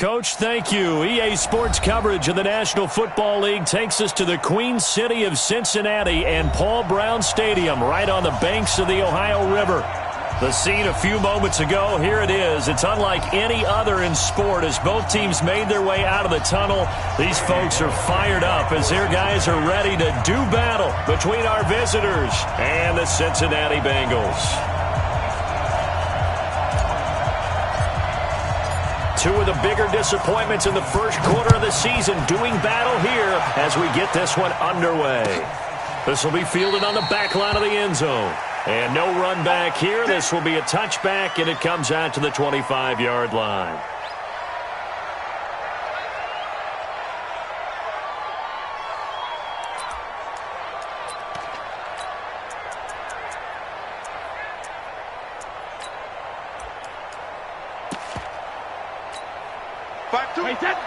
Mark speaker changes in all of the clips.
Speaker 1: Coach, thank you. EA Sports coverage of the National Football League takes us to the Queen City of Cincinnati and Paul Brown Stadium right on the banks of the Ohio River. The scene a few moments ago, here it is. It's unlike any other in sport as both teams made their way out of the tunnel. These folks are fired up as their guys are ready to do battle between our visitors and the Cincinnati Bengals. Two of the bigger disappointments in the first quarter of the season doing battle here as we get this one underway. This will be fielded on the back line of the end zone. And no run back here. This will be a touchback, and it comes out to the 25-yard line.
Speaker 2: Check.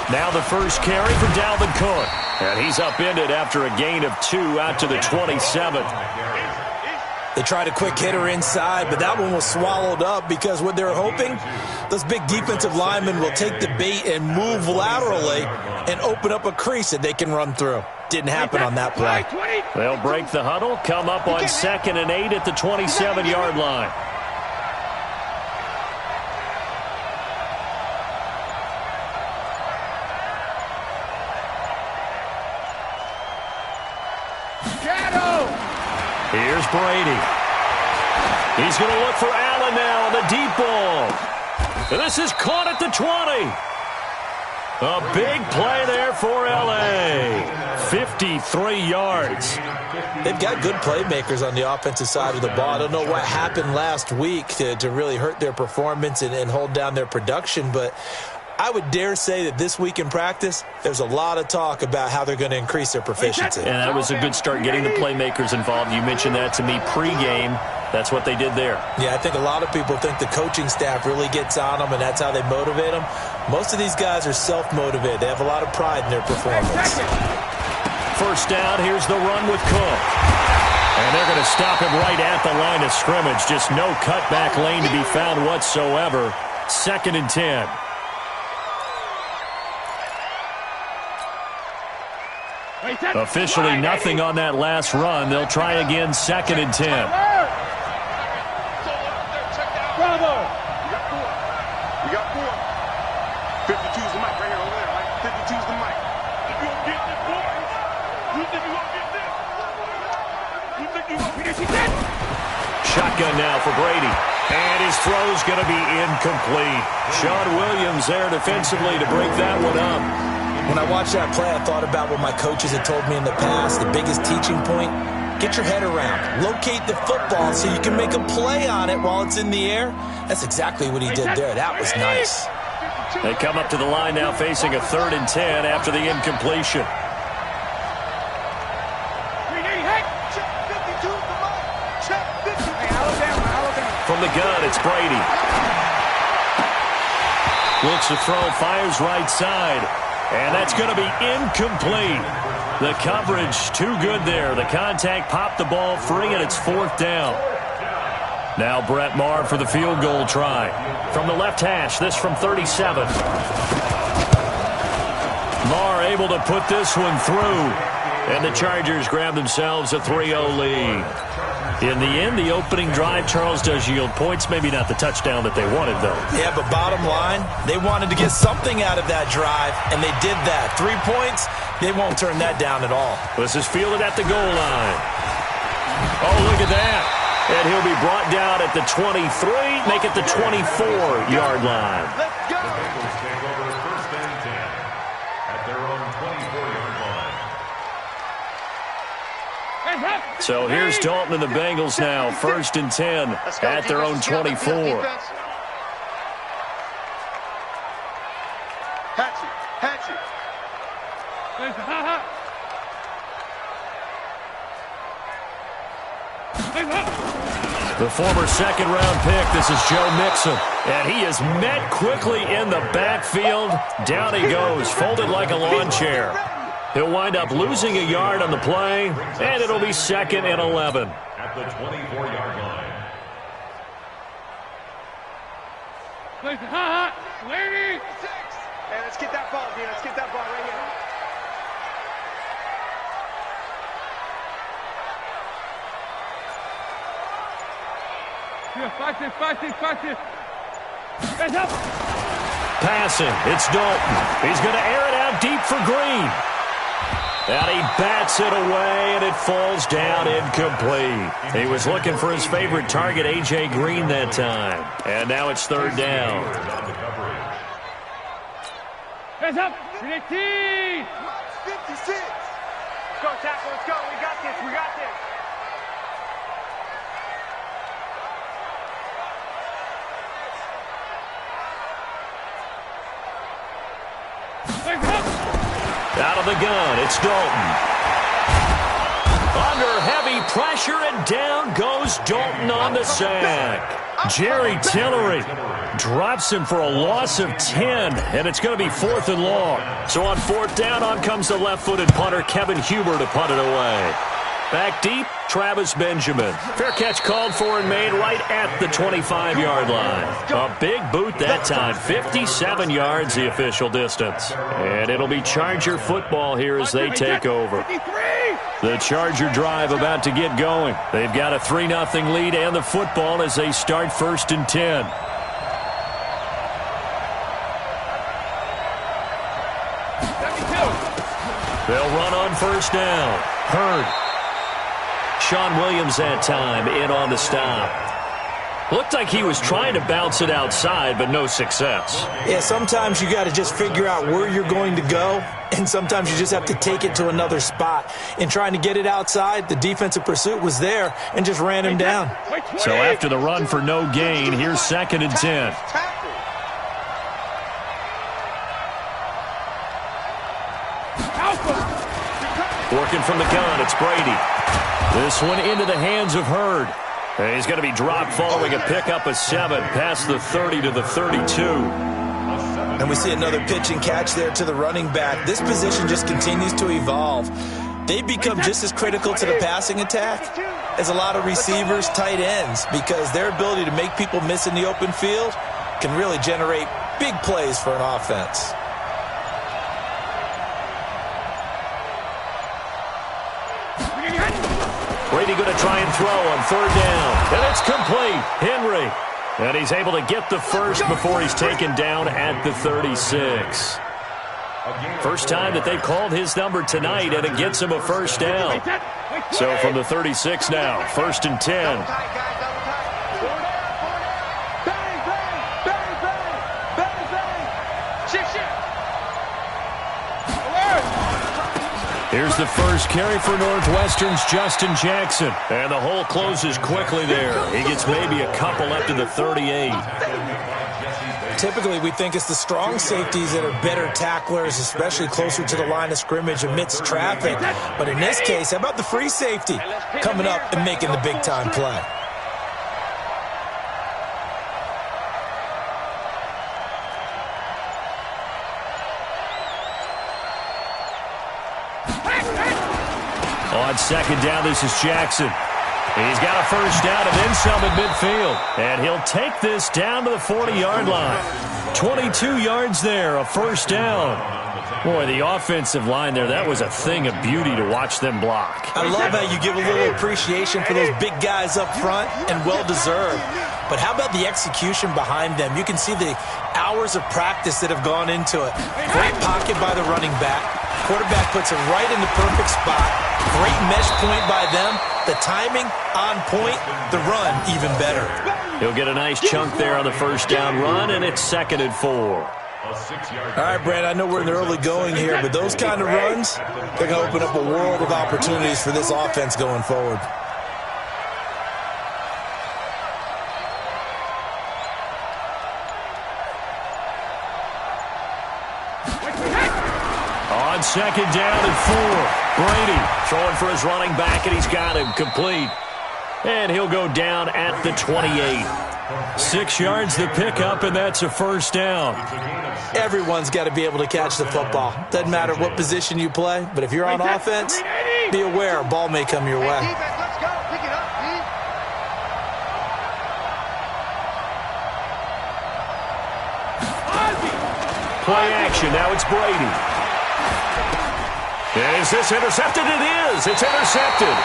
Speaker 1: Now the first carry for Dalvin Cook. And he's upended after a gain of 2 out to the 27.
Speaker 3: They tried a quick hitter inside, but that one was swallowed up because what they're hoping, those big defensive linemen will take the bait and move laterally and open up a crease that they can run through. Didn't happen on that play.
Speaker 1: They'll break the huddle, come up on 2nd and 8 at the 27-yard line. Here's Brady. He's going to look for Allen now on the deep ball. And this is caught at the 20. A big play there for L.A. 53 yards.
Speaker 3: They've got good playmakers on the offensive side of the ball. I don't know what happened last week to really hurt their performance and hold down their production, but I would dare say that this week in practice, there's a lot of talk about how they're going to increase their proficiency.
Speaker 1: And that was a good start getting the playmakers involved. You mentioned that to me pregame. That's what they did there.
Speaker 3: Yeah, I think a lot of people think the coaching staff really gets on them, and that's how they motivate them. Most of these guys are self-motivated. They have a lot of pride in their performance.
Speaker 1: First down, here's the run with Cook. And they're going to stop him right at the line of scrimmage. Just no cutback lane to be found whatsoever. 2nd and 10. Officially nothing on that last run. They'll try again 2nd and 10.
Speaker 2: Bravo! You got 4. 52's the mic right here over there, right? 52's the mic. You gonna get this, boy? You think you gonna get this? You think you gonna get this?
Speaker 1: Shotgun now for Brady. And his throw's going to be incomplete. Sean Williams there defensively to break that one up.
Speaker 3: When I watched that play, I thought about what my coaches had told me in the past. The biggest teaching point, get your head around. Locate the football so you can make a play on it while it's in the air. That's exactly what he did there. That was nice.
Speaker 1: They come up to the line now facing a 3rd and 10 after the incompletion. From the gun, it's Brady. Looks to throw, fires right side. And that's going to be incomplete. The coverage too good there. The contact popped the ball free, and it's 4th down. Now Brett Maher for the field goal try. From the left hash, this from 37. Maher able to put this one through. And the Chargers grab themselves a 3-0 lead. In the end, the opening drive, Charles, does yield points. Maybe not the touchdown that they wanted, though.
Speaker 3: Yeah, but bottom line, they wanted to get something out of that drive, and they did that. 3 points, they won't turn that down at all.
Speaker 1: This is fielded at the goal line. Oh, look at that. And he'll be brought down at the 23, make it the 24-yard line.
Speaker 2: Let's go.
Speaker 4: Take over 1st and 10 at their own 24-yard line.
Speaker 1: So here's Dalton and the Bengals now, 1st and 10 at their own 24.
Speaker 2: Hatchet.
Speaker 1: The former 2nd-round pick, this is Joe Mixon. And he is met quickly in the backfield. Down he goes, folded like a lawn chair. He'll wind up losing a yard on the play, and it'll be 2nd and 11.
Speaker 4: At the 24-yard line.
Speaker 2: Lady! Hey, let's get that ball, dude. Let's get that ball right here.
Speaker 1: Passing, it's Dalton. He's going to air it out deep for Green. And he bats it away, and it falls down incomplete. He was looking for his favorite target, A.J. Green, that time. And now it's 3rd down.
Speaker 2: Hands up! 18! 56! Let's go, tackle, let's go. We got this, we got this.
Speaker 1: Out of the gun, it's Dalton. Under heavy pressure, and down goes Dalton on the sack. Jerry Tillery drops him for a loss of 10, and it's going to be 4th and long. So on 4th down, on comes the left-footed punter, Kevin Huber, to punt it away. Back deep, Travis Benjamin. Fair catch called for and made right at the 25-yard line. A big boot that time, 57 yards the official distance. And it'll be Charger football here as they take over. The Charger drive about to get going. They've got a 3-0 lead and the football as they start 1st and 10. They'll run on 1st down. Hurd. Sean Williams that time in on the stop. Looked like he was trying to bounce it outside, but no success.
Speaker 3: Yeah, sometimes you got to just figure out where you're going to go, and sometimes you just have to take it to another spot. In trying to get it outside, the defensive pursuit was there and just ran him down.
Speaker 1: So after the run for no gain, here's 2nd and 10. Working from the gun, it's Brady. This one into the hands of Hurd. And he's going to be dropped following a pickup of 7 past the 30 to the 32.
Speaker 3: And we see another pitch and catch there to the running back. This position just continues to evolve. They become just as critical to the passing attack as a lot of receivers, tight ends, because their ability to make people miss in the open field can really generate big plays for an offense.
Speaker 1: Brady going to try and throw on 3rd down. And it's complete. Henry. And he's able to get the first before he's taken down at the 36. First time that they've called his number tonight, and it gets him a 1st down. So from the 36 now, 1st and 10. Here's the first carry for Northwestern's Justin Jackson. And the hole closes quickly there. He gets maybe a couple up to the 38.
Speaker 3: Typically, we think it's the strong safeties that are better tacklers, especially closer to the line of scrimmage amidst traffic. But in this case, how about the free safety coming up and making the big-time play?
Speaker 1: On 2nd down, this is Jackson. He's got a 1st down and then some at midfield. And he'll take this down to the 40-yard line. 22 yards there, a 1st down. Boy, the offensive line there, that was a thing of beauty to watch them block.
Speaker 3: I love how you give a little appreciation for those big guys up front, and well-deserved. But how about the execution behind them? You can see the hours of practice that have gone into it. Great pocket by the running back. Quarterback puts it right in the perfect spot. Great mesh point by them. The timing on point. The run even better.
Speaker 1: He'll get a nice chunk there on the 1st down run, and it's 2nd and 4.
Speaker 3: All right, Brad, I know we're in the early going here, but those kind of runs, they're going to open up a world of opportunities for this offense going forward.
Speaker 1: On 2nd down and 4. Brady throwing for his running back, and he's got him complete. And he'll go down at the 28. 6 yards the pickup, and that's a first down.
Speaker 3: Everyone's got to be able to catch the football. Doesn't matter what position you play, but if you're on offense, be aware a ball may come your way.
Speaker 5: Let's go. Pick it up, D.
Speaker 1: Play action. Now it's Brady. Is this intercepted? It is. It's intercepted.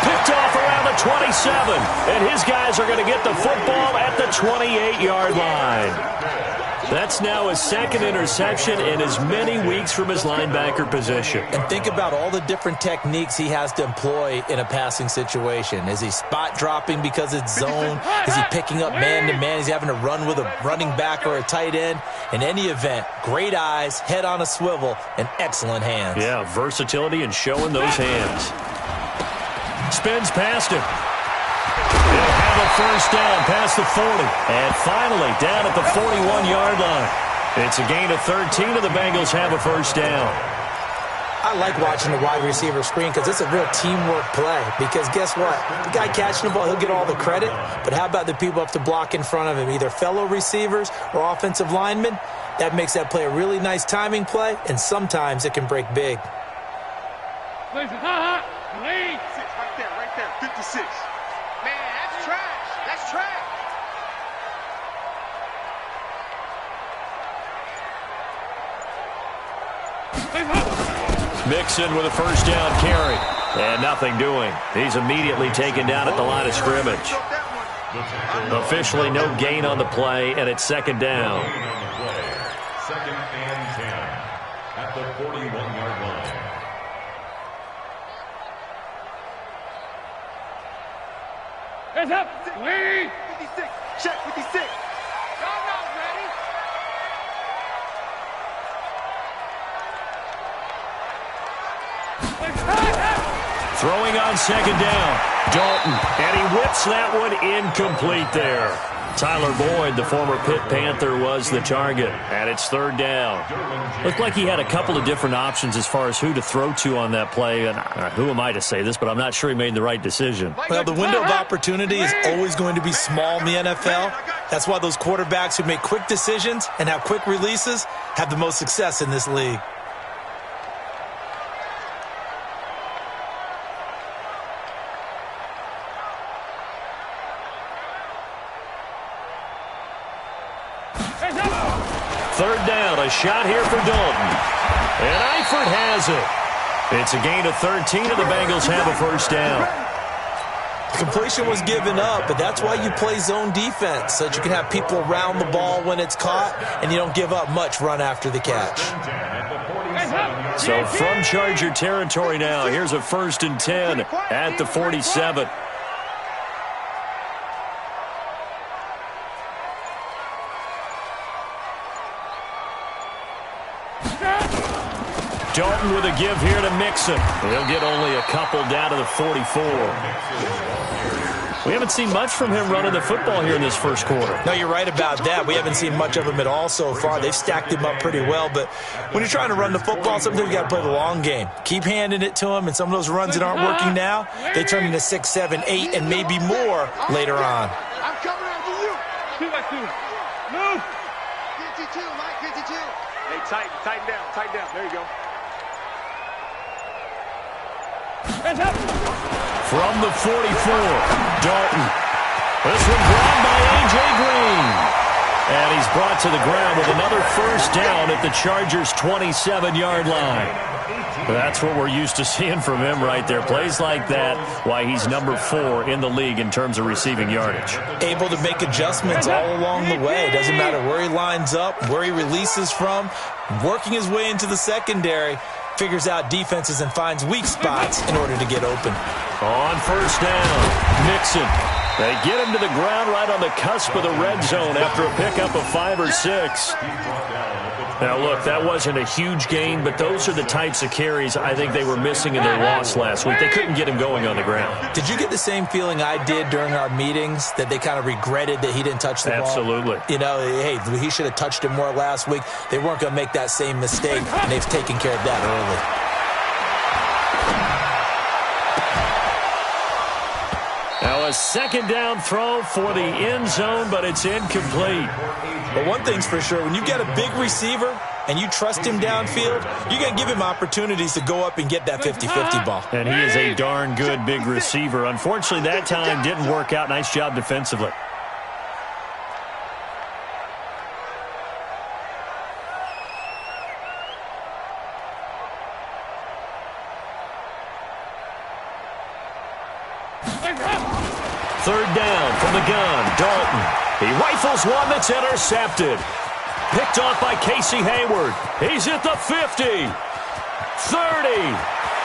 Speaker 1: Picked off around the 27. And his guys are going to get the football at the 28-yard line. That's now his second interception in as many weeks from his linebacker position.
Speaker 3: And think about all the different techniques he has to employ in a passing situation. Is he spot dropping because it's zone? Is he picking up man-to-man? Is he having to run with a running back or a tight end? In any event, great eyes, head on a swivel, and excellent hands.
Speaker 1: Yeah, versatility and showing those hands. Spins past him. He'll have a first down past the 40. And finally, down at the 41-yard line. It's a gain of 13, and the Bengals have a first down.
Speaker 3: I like watching the wide receiver screen because it's a real teamwork play. Because guess what? The guy catching the ball, he'll get all the credit. But how about the people up to block in front of him, either fellow receivers or offensive linemen? That makes that play a really nice timing play, and sometimes it can break big.
Speaker 5: Right there, 56. Man, that's trash. That's trash.
Speaker 1: Mixon with a first down carry. And nothing doing. He's immediately taken down at the line of scrimmage. Officially no gain on the play, and it's second down.
Speaker 4: Second and 10 at the 41-yard line.
Speaker 5: Hands up. 56. Check 56. Y'all not ready.
Speaker 1: Throwing on second down. Dalton. And he whips that one incomplete there. Tyler Boyd, the former Pitt Panther, was the target. And it's third down. Looked like he had a couple of different options as far as who to throw to on that play. And who am I to say this, but I'm not sure he made the right decision.
Speaker 3: Well, the window of opportunity is always going to be small in the NFL. That's why those quarterbacks who make quick decisions and have quick releases have the most success in this league.
Speaker 1: Third down, a shot here for Dalton. And Eifert has it. It's a gain of 13, and the Bengals have a first down.
Speaker 3: The completion was given up, but that's why you play zone defense, so that you can have people around the ball when it's caught, and you don't give up much run after the catch.
Speaker 1: So from Charger territory now, here's a first and 10 at the 47. Dalton with a give here to Mixon. He'll get only a couple down to the 44. We haven't seen much from him running the football here in this first quarter.
Speaker 3: No, you're right about that. We haven't seen much of him at all so far. They've stacked him up pretty well, but when you're trying to run the football, sometimes you got to play the long game. Keep handing it to him, and some of those runs that aren't working now, they turn into 6, 7, 8, and maybe more later on.
Speaker 5: I'm coming after you. 2-by-2. Move. 52, Mike, 52. Hey, tighten down. There you go.
Speaker 1: From the 44, Dalton. This one grabbed by A.J. Green. And he's brought to the ground with another first down at the Chargers' 27-yard line. That's what we're used to seeing from him right there. Plays like that, why he's number 4 in the league in terms of receiving yardage.
Speaker 3: Able to make adjustments all along the way. Doesn't matter where he lines up, where he releases from. Working his way into the secondary. Figures out defenses and finds weak spots in order to get open.
Speaker 1: On first down, Mixon. They get him to the ground right on the cusp of the red zone after a pickup of 5 or 6. Now, look, that wasn't a huge gain, but those are the types of carries I think they were missing in their loss last week. They couldn't get him going on the ground.
Speaker 3: Did you get the same feeling I did during our meetings, that they kind of regretted that he didn't touch the ball?
Speaker 1: Absolutely.
Speaker 3: You know, hey, he should have touched it more last week. They weren't going to make that same mistake, and they've taken care of that early.
Speaker 1: Now a second down throw for the end zone, but it's incomplete.
Speaker 3: But one thing's for sure, when you've got a big receiver and you trust him downfield, you're going to give him opportunities to go up and get that 50-50 ball.
Speaker 1: And he is a darn good big receiver. Unfortunately, that time didn't work out. Nice job defensively. Third down from the gun, Dalton. He rifles one that's intercepted. Picked off by Casey Hayward. He's at the 50, 30,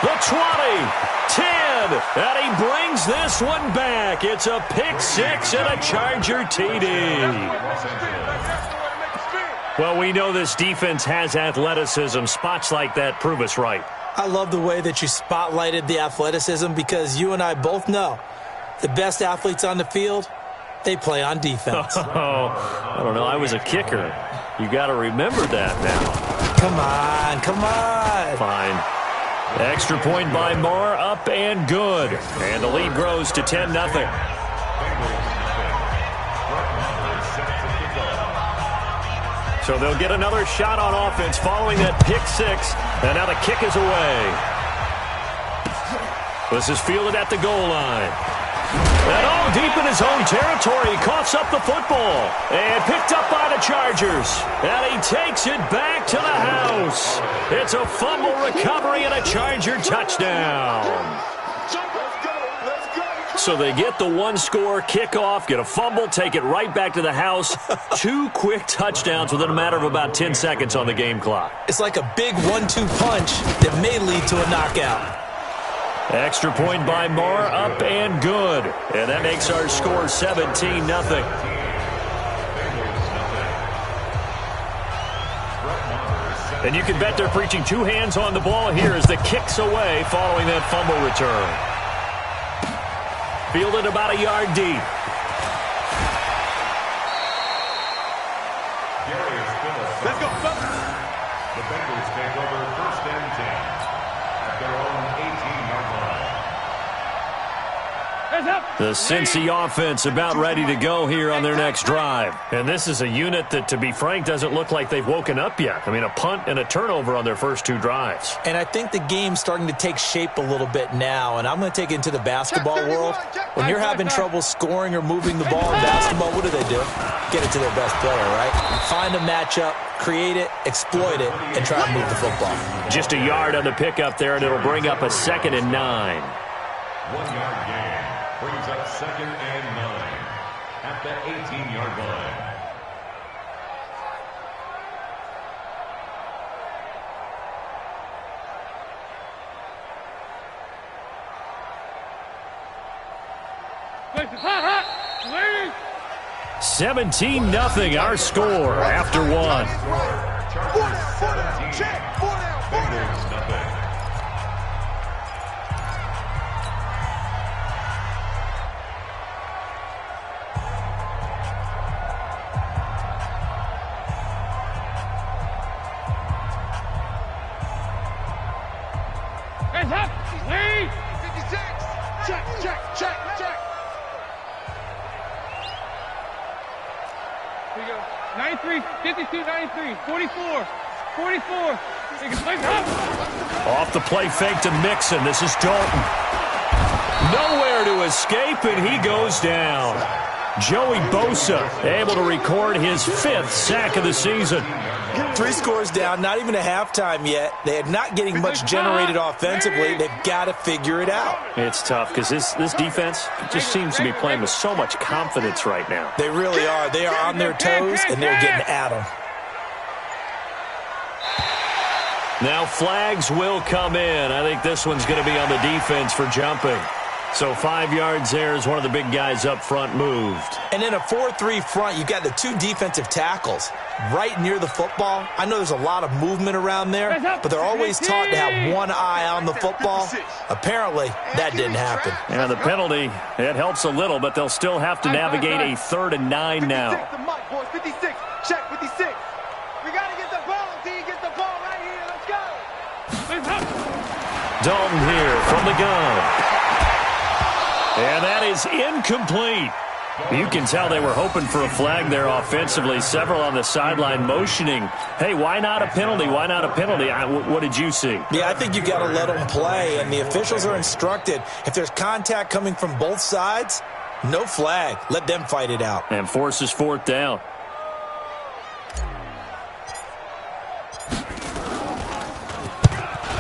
Speaker 1: the 20, 10, and he brings this one back. It's a pick six and a Charger TD. Well, we know this defense has athleticism. Spots like that prove us right.
Speaker 3: I love the way that you spotlighted the athleticism because you and I both know the best athletes on the field, they play on defense.
Speaker 1: Oh, I don't know. I was a kicker. You got to remember that now.
Speaker 3: Come on, come on.
Speaker 1: Fine. Extra point by Moore, up and good. And the lead grows to 10-0. So they'll get another shot on offense following that pick six. And now the kick is away. This is fielded at the goal line. And all deep in his own territory, he coughs up the football. And picked up by the Chargers. And he takes it back to the house. It's a fumble recovery and a Charger touchdown. So they get the one-score kickoff, get a fumble, take it right back to the house. 2 quick touchdowns within a matter of about 10 seconds on the game clock.
Speaker 3: It's like a big 1-2 punch that may lead to a knockout.
Speaker 1: Extra point by Moore, up and good. And that makes our score 17-0. And you can bet they're preaching 2 hands on the ball here as the kick's away following that fumble return. Fielded about a yard deep.
Speaker 5: Let's go.
Speaker 4: The Bengals take over first and 10 at their own 18-yard line.
Speaker 1: The Cincy offense about ready to go here on their next drive. And this is a unit that, to be frank, doesn't look like they've woken up yet. I mean, a punt and a turnover on their first 2 drives.
Speaker 3: And I think the game's starting to take shape a little bit now. And I'm going to take it into the basketball world. When you're having trouble scoring or moving the ball in basketball, what do? Get it to their best player, right? Find a matchup, create it, exploit it, and try to move the football.
Speaker 1: Just a yard on the pickup there, and it'll bring up a 2nd and 9.
Speaker 4: 1-yard gain brings up 2nd and 9 at the 18-yard line.
Speaker 5: Hot.
Speaker 1: 17-0 our score after 1.
Speaker 4: Bengals nothing.
Speaker 5: Hands up. Lead. 56. Check. Here you go. 93, 52, 93, 44.
Speaker 1: Off the play fake to Mixon. This is Dalton. Nowhere to escape, and he goes down. Joey Bosa able to record his 5th sack of the season.
Speaker 3: 3 scores down, not even a halftime yet. They are not getting much generated offensively. They've got to figure it out.
Speaker 1: It's tough because this defense just seems to be playing with so much confidence right now.
Speaker 3: They really are. They are on their toes, and they're getting at them.
Speaker 1: Now flags will come in. I think this one's going to be on the defense for jumping. So 5 yards there as one of the big guys up front moved.
Speaker 3: And in a 4-3 front, you've got the 2 defensive tackles right near the football. I know there's a lot of movement around there, but they're always taught to have one eye on the football. Apparently, that didn't happen.
Speaker 1: And the penalty, it helps a little, but they'll still have to navigate a 3rd and 9 now.
Speaker 5: 56. Check 56. We got to get the ball. D, get the ball right here. Let's go.
Speaker 1: Dalton here from the gun. And that is incomplete. You can tell they were hoping for a flag there offensively. Several on the sideline motioning, hey, why not a penalty? Why not a penalty? What did you see?
Speaker 3: Yeah, I think you've got to let them play, and the officials are instructed. If there's contact coming from both sides, no flag. Let them fight it out.
Speaker 1: And forces fourth down.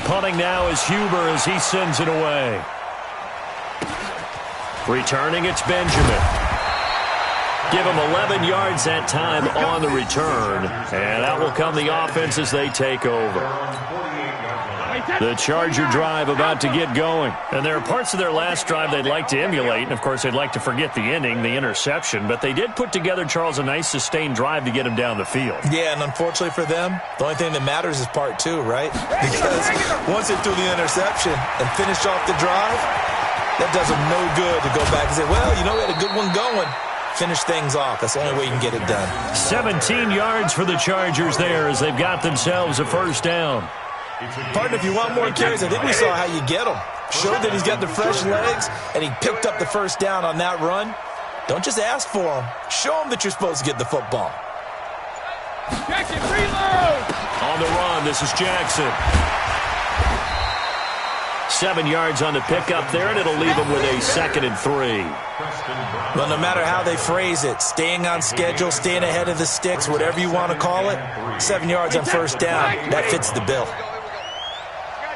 Speaker 1: Punting now is Huber as he sends it away. Returning, it's Benjamin. Give him 11 yards that time on the return. And out will come the offense as they take over. The Charger drive about to get going. And there are parts of their last drive they'd like to emulate. And, of course, they'd like to forget the ending, the interception. But they did put together, Charles, a nice sustained drive to get him down the field.
Speaker 3: Yeah, and unfortunately for them, the only thing that matters is part two, right? Because once they threw the interception and finished off the drive, that does them no good to go back and say, well, you know, we had a good one going. Finish things off. That's the only way you can get it done.
Speaker 1: 17 yards for the Chargers there as they've got themselves a first down.
Speaker 3: Partner, if you want more carries, I think we saw how you get them. Showed that he's got the fresh legs, and he picked up the first down on that run. Don't just ask for him. Show him that you're supposed to get the football.
Speaker 5: Jackson, reload!
Speaker 1: On the run, this is Jackson. 7 yards on the pickup there, and it'll leave him with a 2nd and 3.
Speaker 3: Well, no matter how they phrase it, staying on schedule, staying ahead of the sticks, whatever you want to call it, 7 yards on first down, that fits the bill.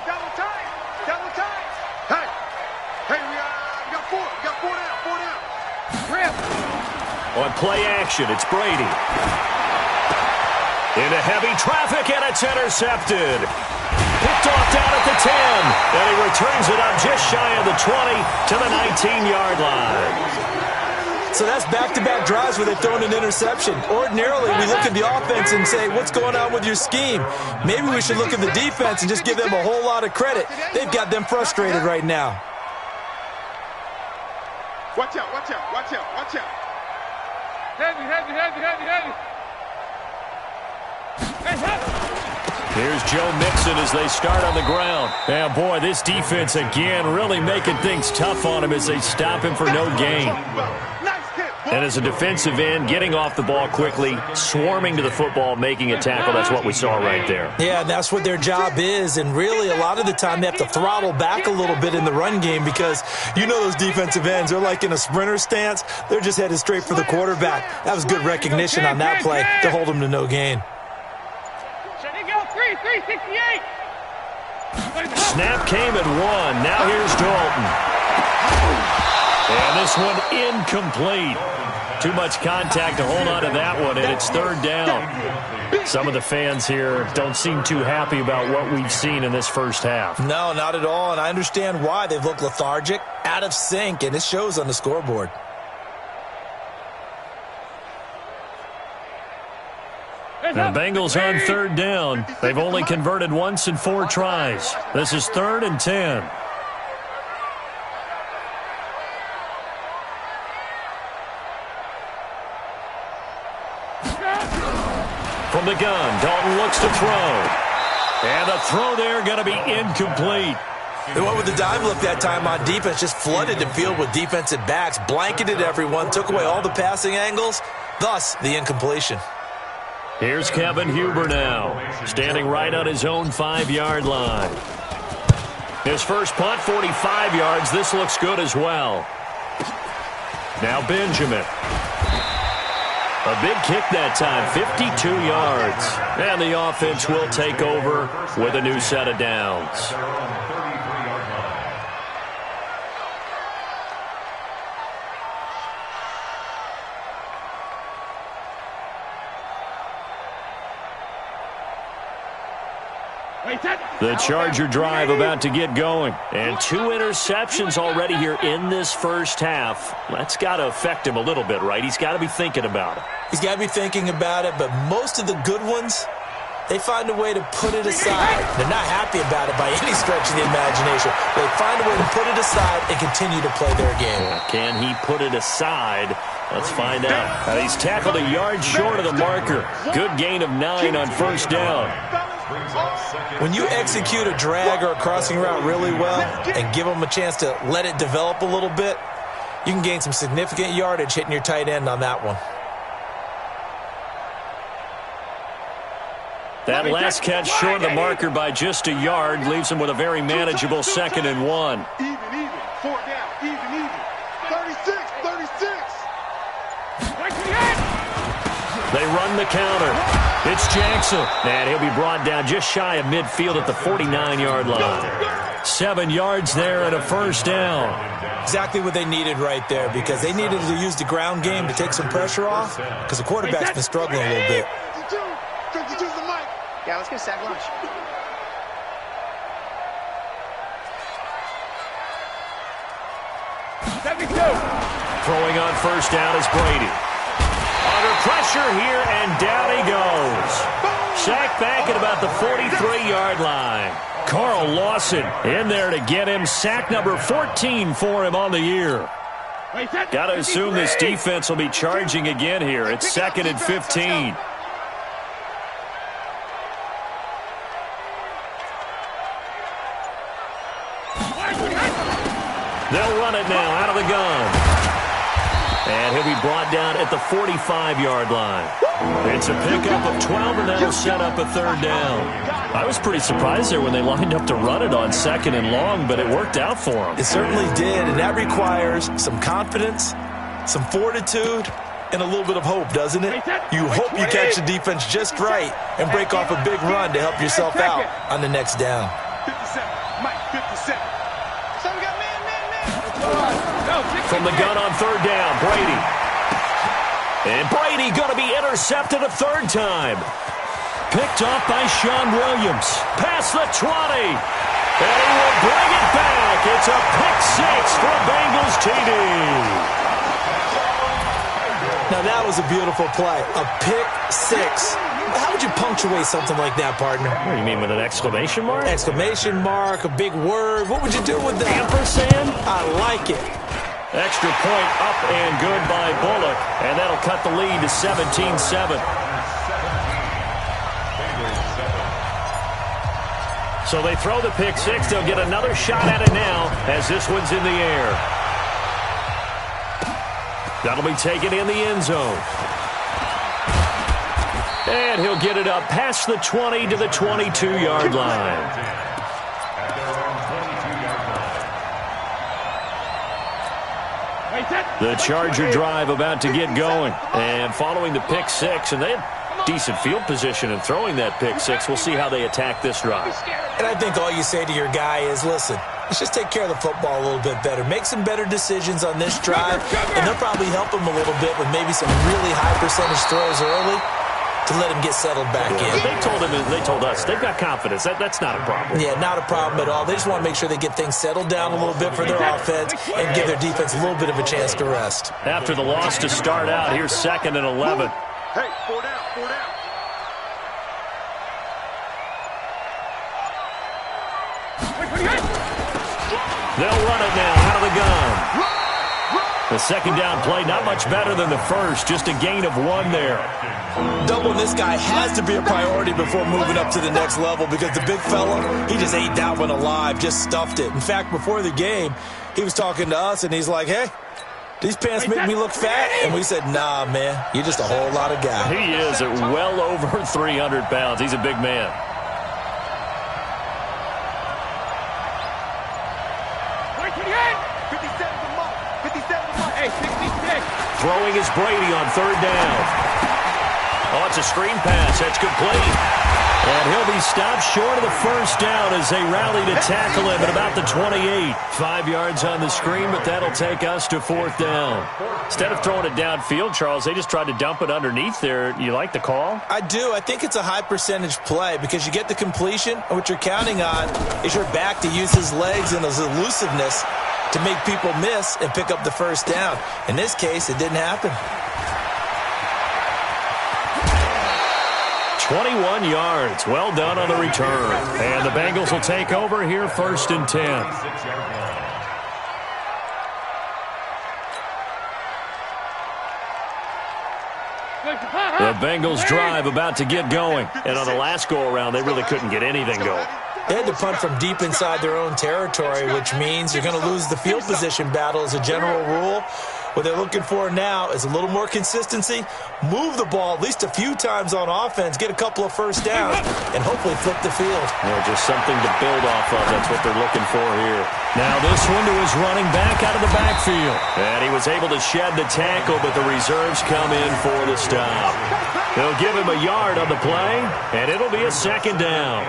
Speaker 5: Double time! Double time! Hey! Hey, we got four. We got four down. Rip!
Speaker 1: On play action, it's Brady. Into heavy traffic, and it's intercepted. Picked off down at the 10, and he returns it up just shy of the 20 to the 19-yard line.
Speaker 3: So that's back-to-back drives where they've thrown an interception. Ordinarily, we look at the offense and say, what's going on with your scheme? Maybe we should look at the defense and just give them a whole lot of credit. They've got them frustrated right now.
Speaker 5: Watch out, watch out, watch out, watch out. Heavy.
Speaker 1: Here's Joe Mixon as they start on the ground. And, boy, this defense again really making things tough on him as they stop him for no gain. And as a defensive end, getting off the ball quickly, swarming to the football, making a tackle, that's what we saw right there.
Speaker 3: Yeah, and that's what their job is. And really, a lot of the time, they have to throttle back a little bit in the run game because you know those defensive ends, they're like in a sprinter stance. They're just headed straight for the quarterback. That was good recognition on that play to hold them to no gain.
Speaker 5: 368.
Speaker 1: Snap came at 1. Now here's Dalton. And this one incomplete. Too much contact to hold on to that one, and it's 3rd down. Some of the fans here don't seem too happy about what we've seen in this first half.
Speaker 3: No, not at all, and I understand why. They've looked lethargic, out of sync, and it shows on the scoreboard.
Speaker 1: The Bengals on 3rd down. They've only converted once in 4 tries. This is 3rd and 10. From the gun, Dalton looks to throw. And the throw there going to be incomplete.
Speaker 3: They went with the dive look that time on defense, just flooded the field with defensive backs, blanketed everyone, took away all the passing angles, thus the incompletion.
Speaker 1: Here's Kevin Huber now, standing right on his own 5-yard line. His first punt, 45 yards. This looks good as well. Now Benjamin. A big kick that time, 52 yards. And the offense will take over with a new set of downs. The Charger drive about to get going. And 2 interceptions already here in this first half. That's got to affect him a little bit, right? He's got to be thinking about it.
Speaker 3: He's got to be thinking about it, but most of the good ones, they find a way to put it aside. They're not happy about it by any stretch of the imagination. They find a way to put it aside and continue to play their game.
Speaker 1: Can he put it aside? Let's find out. He's tackled a yard short of the marker. Good gain of 9 on first down.
Speaker 3: When you execute a drag or a crossing route really well and give them a chance to let it develop a little bit, you can gain some significant yardage hitting your tight end on that one.
Speaker 1: That last catch short of the marker by just a yard leaves him with a very manageable 2nd and 1.
Speaker 2: Even. 4 down. Even. 36.
Speaker 1: They run the counter. It's Jackson. And he'll be brought down just shy of midfield at the 49-yard line. 7 yards there and a first down.
Speaker 3: Exactly what they needed right there, because they needed to use the ground game to take some pressure off, because the quarterback's been struggling a little bit.
Speaker 2: 52's the mic.
Speaker 6: Yeah, let's get sack lunch.
Speaker 1: Throwing on first down is Brady. Under pressure here, and down he goes. Sacked back at about the 43-yard line. Carl Lawson in there to get him. Sack number 14 for him on the year. Got to assume this defense will be charging again here. It's 2nd and 15. They'll run it now out of the gun. And he'll be brought down at the 45-yard line. It's a pickup of 12, and that'll set up a 3rd down. I was pretty surprised there when they lined up to run it on 2nd and long, but it worked out for them.
Speaker 3: It certainly did, and that requires some confidence, some fortitude, and a little bit of hope, doesn't it? You hope you catch the defense just right and break off a big run to help yourself out on the next down.
Speaker 2: 57. Mike, 57.
Speaker 6: So we got man.
Speaker 1: From the gun on 3rd down, Brady. And Brady going to be intercepted a 3rd time. Picked off by Sean Williams. Past the 20. And he will bring it back. It's a pick 6 for a Bengals TD.
Speaker 3: Now that was a beautiful play. A pick 6. How would you punctuate something like that, partner?
Speaker 1: What do you mean, with an exclamation mark?
Speaker 3: Exclamation mark, a big word. What would you do with that?
Speaker 1: Ampersand?
Speaker 3: I like it.
Speaker 1: Extra point up and good by Bullock. And that'll cut the lead to 17-7. So they throw the pick 6. They'll get another shot at it now as this one's in the air. That'll be taken in the end zone. And he'll get it up past the 20 to the 22-yard line. The Charger drive about to get going. And following the pick 6, and they have decent field position in throwing that pick 6. We'll see how they attack this drive.
Speaker 3: And I think all you say to your guy is, listen, let's just take care of the football a little bit better. Make some better decisions on this drive, and they'll probably help him a little bit with maybe some really high percentage throws early to let him get settled back in.
Speaker 1: They told us they've got confidence. That's not a problem.
Speaker 3: Yeah, not a problem at all. They just want to make sure they get things settled down a little bit for their offense and give their defense a little bit of a chance to rest.
Speaker 1: After the loss to start out, here's 2nd and 11.
Speaker 2: Hey, 4 down.
Speaker 1: They'll run it now out of the gun. The 2nd down play, not much better than the first, just a gain of 1 there.
Speaker 3: Doubling this guy has to be a priority before moving up to the next level, because the big fella, he just ate that one alive, just stuffed it. In fact, before the game, he was talking to us, and he's like, hey, these pants make me look fat. And we said, nah, man, you're just a whole lot of guy.
Speaker 1: He is at well over 300 pounds. He's a big man. Throwing is Brady on 3rd down. Oh, it's a screen pass. That's complete. And he'll be stopped short of the first down as they rally to tackle him at about the 28. 5 yards on the screen, but that'll take us to 4th down. Instead of throwing it downfield, Charles, they just tried to dump it underneath there. You like the call?
Speaker 3: I do. I think it's a high percentage play because you get the completion, and what you're counting on is your back to use his legs and his elusiveness to make people miss and pick up the first down. In this case, it didn't happen.
Speaker 1: 21 yards. Well done on the return. And the Bengals will take over here 1st and 10. The Bengals drive about to get going. And on the last go-around, they really couldn't get anything going.
Speaker 3: They had to punt from deep inside their own territory, which means you're going to lose the field position battle as a general rule. What they're looking for now is a little more consistency, move the ball at least a few times on offense, get a couple of first downs, and hopefully flip the field.
Speaker 1: Yeah, just something to build off of. That's what they're looking for here. Now this one to his running back out of the backfield. And he was able to shed the tackle, but the reserves come in for the stop. They'll give him a yard on the play, and it'll be a second down.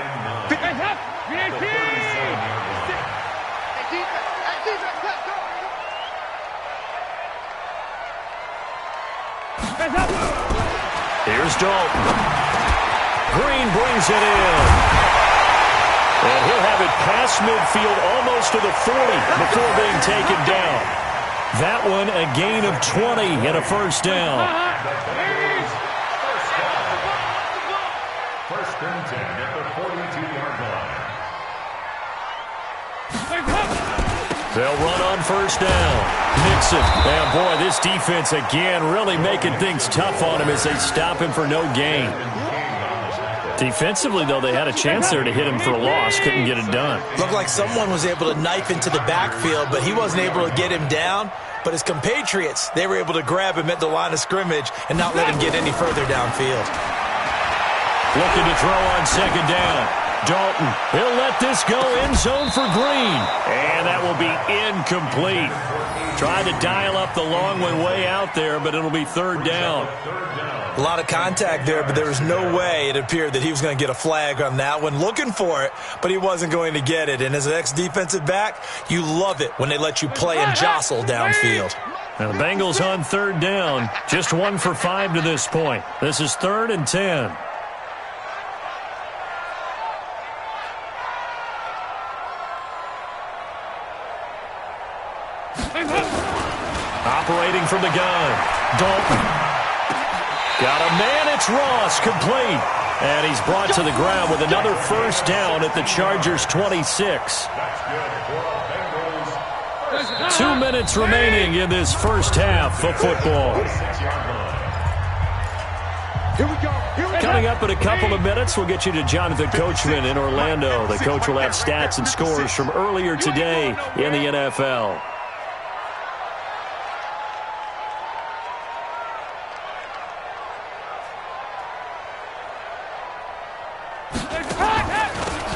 Speaker 1: Here's Dalton. Green brings it in. And he'll have it past midfield almost to the 40 before being taken down. That one a gain of 20 and a first down.
Speaker 4: First and 10 at the 42-yard line.
Speaker 1: They'll run on first down. Mixon. And boy, this defense again really making things tough on him as they stop him for no gain. Defensively, though, they had a chance there to hit him for a loss. Couldn't get it done.
Speaker 3: Looked like someone was able to knife into the backfield, but he wasn't able to get him down. But his compatriots, they were able to grab him at the line of scrimmage and not let him get any further downfield.
Speaker 1: Looking to throw on second down. Dalton, he'll let this go end zone for Green. And that will be incomplete. Tried to dial up the long one way out there, but it'll be third down.
Speaker 3: A lot of contact there, but there was no way it appeared that he was going to get a flag on that one. Looking for it, but he wasn't going to get it. And as an ex-defensive back, you love it when they let you play and jostle downfield.
Speaker 1: Now the Bengals on third down. Just 1 for 5 to this point. This is 3rd and 10. Operating from the gun. Dalton. Got a man. It's Ross. Complete. And he's brought to the ground with another first down at the Chargers' 26. 2 minutes remaining in this first half of football. Coming up in a couple of minutes, we'll get you to Jonathan Coachman in Orlando. The coach will have stats and scores from earlier today in the NFL.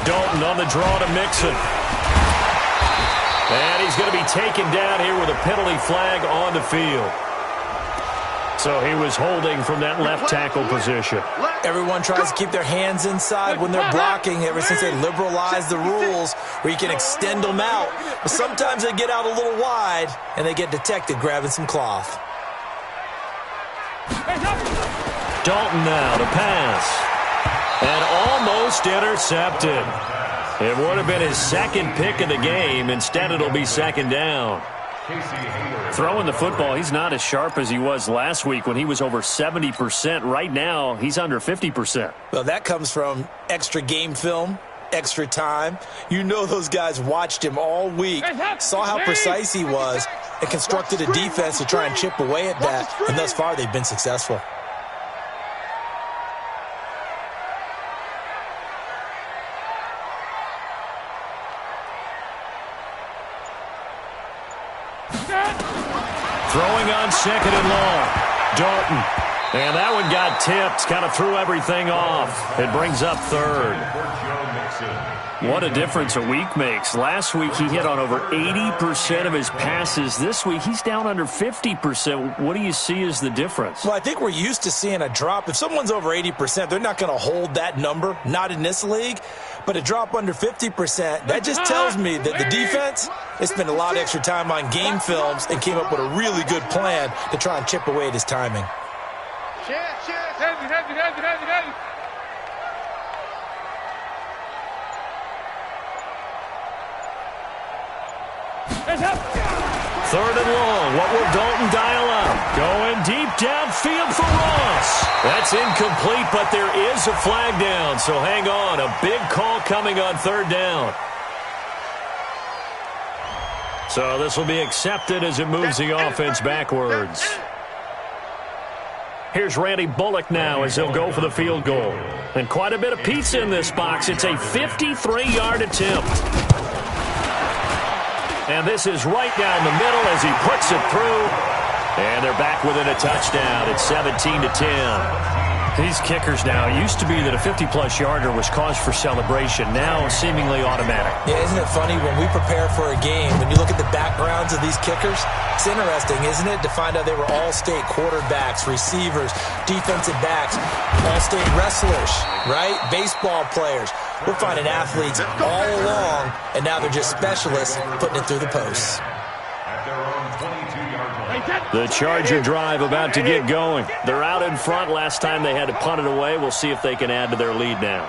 Speaker 1: Dalton on the draw to Mixon. And he's going to be taken down here with a penalty flag on the field. So he was holding from that left tackle position.
Speaker 3: Everyone tries to keep their hands inside when they're blocking ever since they liberalized the rules where you can extend them out. But sometimes they get out a little wide and they get detected grabbing some cloth.
Speaker 1: Dalton now to pass. And almost intercepted. It would have been his second pick of the game. Instead, it'll be second down. Throwing the football, he's not as sharp as he was last week when he was over 70%. Right now, he's under 50%.
Speaker 3: Well, that comes from extra game film, extra time. You know those guys watched him all week, saw how precise he was, and constructed a defense to try and chip away at that. And thus far, they've been successful.
Speaker 1: Throwing on second and long. Dalton. And that one got tipped. Kind of threw everything off. It brings up third. What a difference a week makes. Last week he hit on over 80% of his passes. This week he's down under 50%. What do you see as the difference?
Speaker 3: Well, I think we're used to seeing a drop. If someone's over 80%, they're not going to hold that number. Not in this league. But a drop under 50%, that just tells me that the defense, they spent a lot of extra time on game films and came up with a really good plan to try and chip away at his timing.
Speaker 1: Third and long. What will Dalton dial up? Going deep downfield for Ross. That's incomplete, but there is a flag down. So hang on. A big call coming on third down. So this will be accepted as it moves the offense backwards. Here's Randy Bullock now as he'll go for the field goal. And quite a bit of pizza in this box. It's a 53-yard attempt. And this is right down the middle as he puts it through. And they're back within a touchdown. It's 17-10. These kickers now, it used to be that a 50-plus yarder was cause for celebration. Now seemingly automatic.
Speaker 3: Yeah, isn't it funny when we prepare for a game, when you look at the backgrounds of these kickers, it's interesting, isn't it, to find out they were all-state quarterbacks, receivers, defensive backs, all-state wrestlers, right? Baseball players. We're finding athletes all along, and now they're just specialists putting it through the posts.
Speaker 1: The Charger drive about to get going. They're out in front. Last time they had to punt it away. We'll see if they can add to their lead now.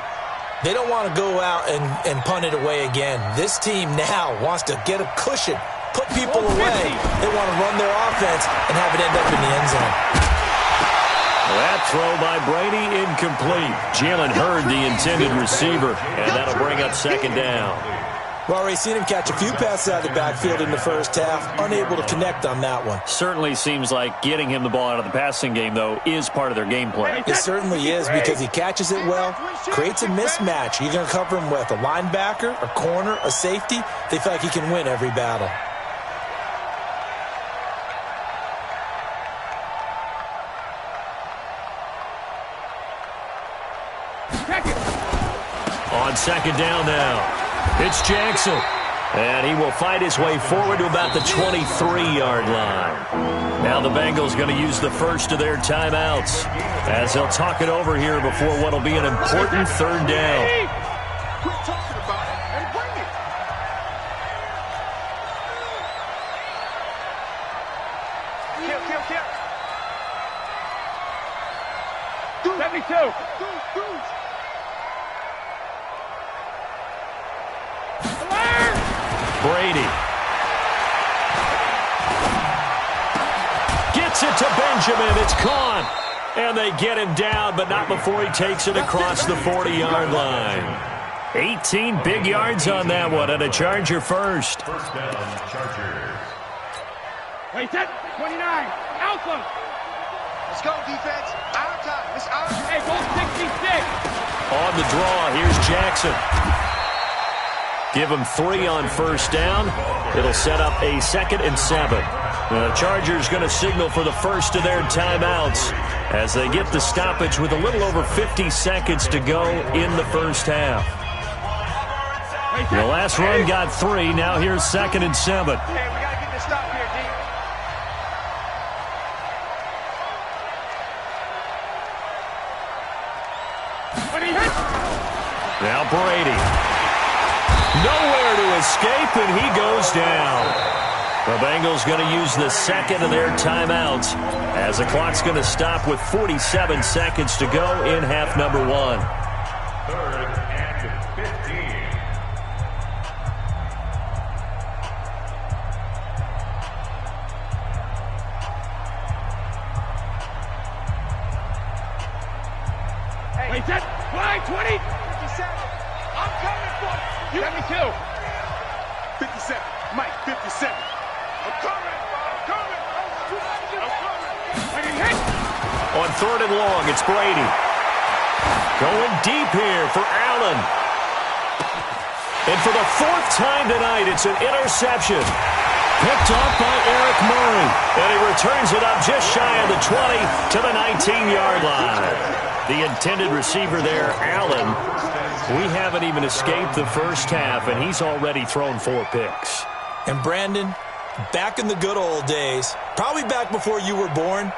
Speaker 3: They don't want to go out and punt it away again. This team now wants to get a cushion, put people away. They want to run their offense and have it end up in the end zone.
Speaker 1: That throw by Brady incomplete. Jalen Hurd, the intended receiver, and that'll bring up second down.
Speaker 3: We've already seen him catch a few passes out of the backfield in the first half, unable to connect on that one.
Speaker 1: Certainly seems like getting him the ball out of the passing game, though, is part of their game plan.
Speaker 3: It certainly is because he catches it well, creates a mismatch. You're going to cover him with a linebacker, a corner, a safety. They feel like he can win every battle.
Speaker 1: On second down now. It's Jackson, and he will fight his way forward to about the 23-yard line. Now the Bengals going to use the first of their timeouts as they'll talk it over here before what will be an important third down.
Speaker 2: Quit talking about it and bring it.
Speaker 5: Kill. 72.
Speaker 1: Brady gets it to Benjamin. It's caught. And they get him down, but not before he takes it across the 40-yard line. 18 big yards on that one, and a Charger first.
Speaker 4: First down, Chargers.
Speaker 5: Wait, set. 29. Alpha.
Speaker 6: Let's go, defense. Our time. It's our time.
Speaker 5: Hey, goal 66.
Speaker 1: On the draw, here's Jackson. Give him 3 on first down. It'll set up a 2nd and 7. The Chargers going to signal for the first of their timeouts as they get the stoppage with a little over 50 seconds to go in the first half. The last run got 3. Now here's 2nd and 7.
Speaker 6: Hey, we got to get this stop here, D.
Speaker 1: Now Brady. Nowhere to escape, and he goes down. The Bengals going to use the second of their timeouts as the clock's going to stop with 47 seconds to go in half number 1.
Speaker 4: 3rd and 15.
Speaker 5: Hey, wait, set. Fly, 20.
Speaker 6: 57. I'm coming for you.
Speaker 5: 72.
Speaker 2: 57. Mike, 57. I'm coming.
Speaker 1: On 3rd and long, it's Brady. Going deep here for Allen. And for the 4th time tonight, it's an interception. Picked off by Eric Murray. And he returns it up just shy of the 20 to the 19-yard line. The intended receiver there, Allen. We haven't even escaped the first half, and he's already thrown 4 picks.
Speaker 3: And Brandon, back in the good old days, probably back before you were born,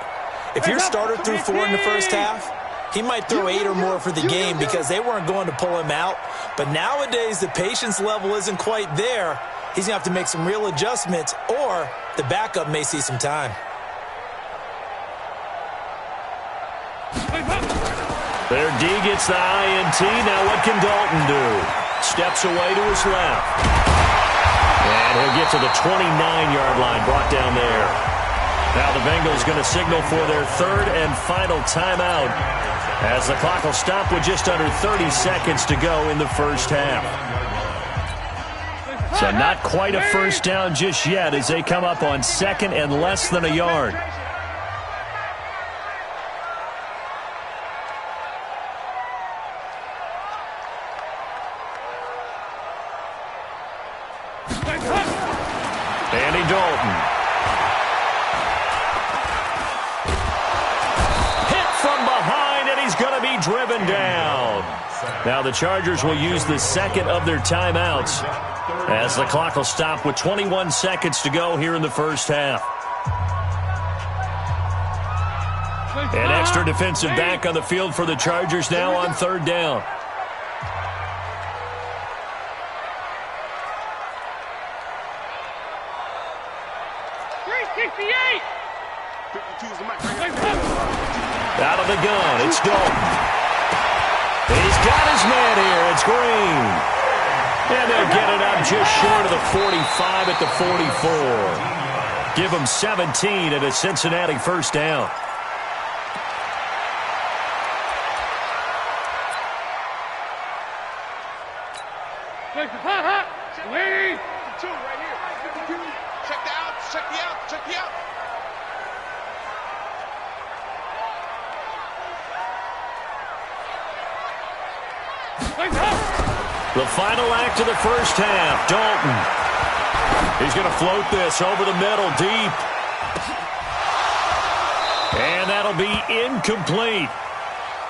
Speaker 3: if your starter threw 4 in the first half, he might throw 8 or more for the game because they weren't going to pull him out. But nowadays, the patience level isn't quite there. He's going to have to make some real adjustments, or the backup may see some time.
Speaker 1: Their D gets the INT. Now what can Dalton do? Steps away to his left. And he'll get to the 29-yard line, brought down there. Now the Bengals going to signal for their 3rd and final timeout as the clock will stop with just under 30 seconds to go in the first half. So not quite a first down just yet as they come up on 2nd and less than a yard. Andy Dalton. Hit from behind, and he's going to be driven down. Now the Chargers will use the second of their timeouts as the clock will stop with 21 seconds to go here in the first half. An extra defensive back on the field for the Chargers now on third down. Out of the gun, it's Dalton. He's got his man here. It's Green. And they'll get it up just short of the 45 at the 44. Give them 17 at a Cincinnati first down. The final act of the first half, Dalton. He's going to float this over the middle, deep. And that'll be incomplete.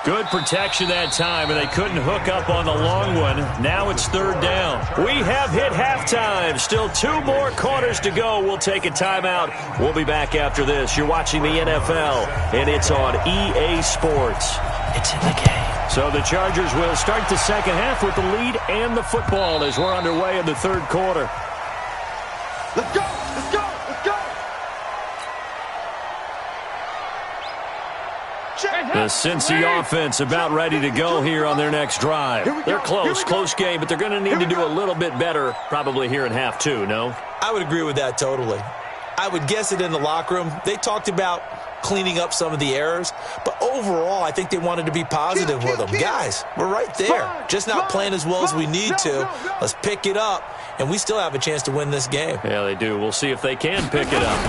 Speaker 1: Good protection that time, and they couldn't hook up on the long one. Now it's third down. We have hit halftime. Still 2 more quarters to go. We'll take a timeout. We'll be back after this. You're watching the NFL, and it's on EA Sports. It's in the game. So the Chargers will start the second half with the lead and the football as we're underway in the third quarter.
Speaker 6: Let's go! Let's go! Let's go!
Speaker 1: The Cincy offense about ready to go here on their next drive. They're close game, but they're going to need to do a little bit better probably here in half two, no?
Speaker 3: I would agree with that totally. I would guess it in the locker room. They talked about cleaning up some of the errors, but overall, I think they wanted to be positive with them. Guys, we're right there. Just not playing as well as we need to. Let's pick it up, and we still have a chance to win this game.
Speaker 1: Yeah, they do. We'll see if they can pick it up.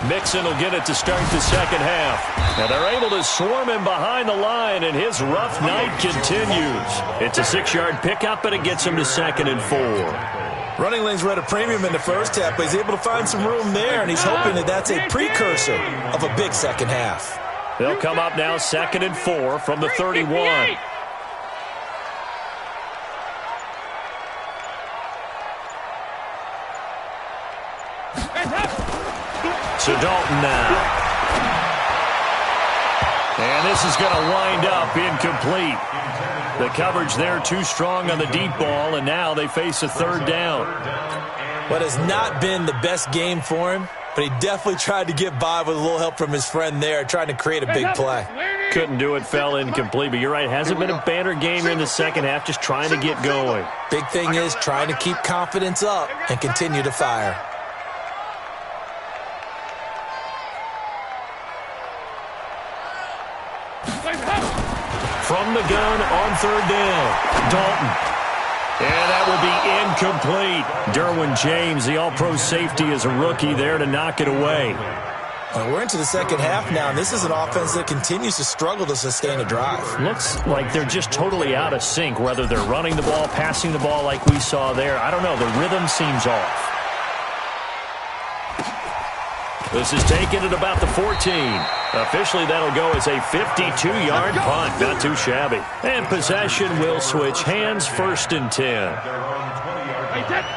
Speaker 1: Mixon will get it to start the second half. Now they're able to swarm him behind the line, and his rough night continues. It's a 6-yard pickup, and it gets him to 2nd and 4.
Speaker 3: Running lanes were at a premium in the first half, but he's able to find some room there, and he's hoping that that's a precursor of a big second half.
Speaker 1: They'll come up now 2nd and 4 from the 31. So Dalton now. And this is going to wind up incomplete. The coverage there too strong on the deep ball, and now they face a third down.
Speaker 3: What has not been the best game for him, but he definitely tried to get by with a little help from his friend there, trying to create a big play.
Speaker 1: Couldn't do it, fell incomplete, but you're right, hasn't been a banner game here in the second half, just trying to get going.
Speaker 3: Big thing is trying to keep confidence up and continue to fire.
Speaker 1: From the gun on third down, Dalton. And that will be incomplete. Derwin James, the all-pro safety, is a rookie there to knock it away.
Speaker 3: We're into the second half now, and this is an offense that continues to struggle to sustain a drive.
Speaker 1: Looks like they're just totally out of sync, whether they're running the ball, passing the ball like we saw there. I don't know. The rhythm seems off. This is taken at about the 14. Officially, that'll go as a 52-yard punt. Not too shabby. And possession will switch hands, 1st and 10.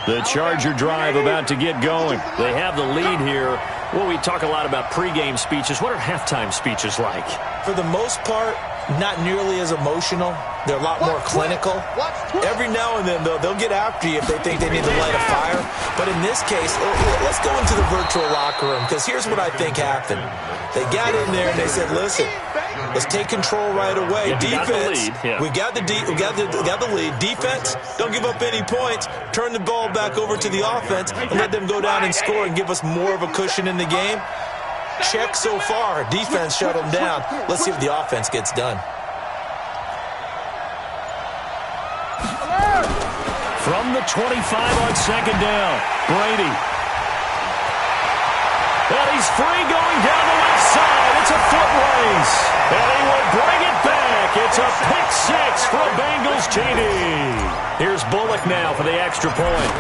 Speaker 1: The Charger drive about to get going. They have the lead here. Well, we talk a lot about pregame speeches. What are halftime speeches like?
Speaker 3: For the most part, not nearly as emotional. They're a lot more clinical. Every now and then, though, they'll get after you if they think they need to light a fire. But in this case, let's go into the virtual locker room, because here's what I think happened. They got in there and they said, listen, let's take control right away.
Speaker 1: Yeah,
Speaker 3: defense,
Speaker 1: we
Speaker 3: got the lead. Defense, don't give up any points. Turn the ball back over to the offense and let them go down and score and give us more of a cushion in the game. Check so far. Defense shut them down. Let's see if the offense gets done.
Speaker 1: From the 25 on second down, Brady. And he's free going down the left side. It's a foot race. And he will bring it back. It's a pick six for a Bengals TD. Here's Bullock now for the extra point.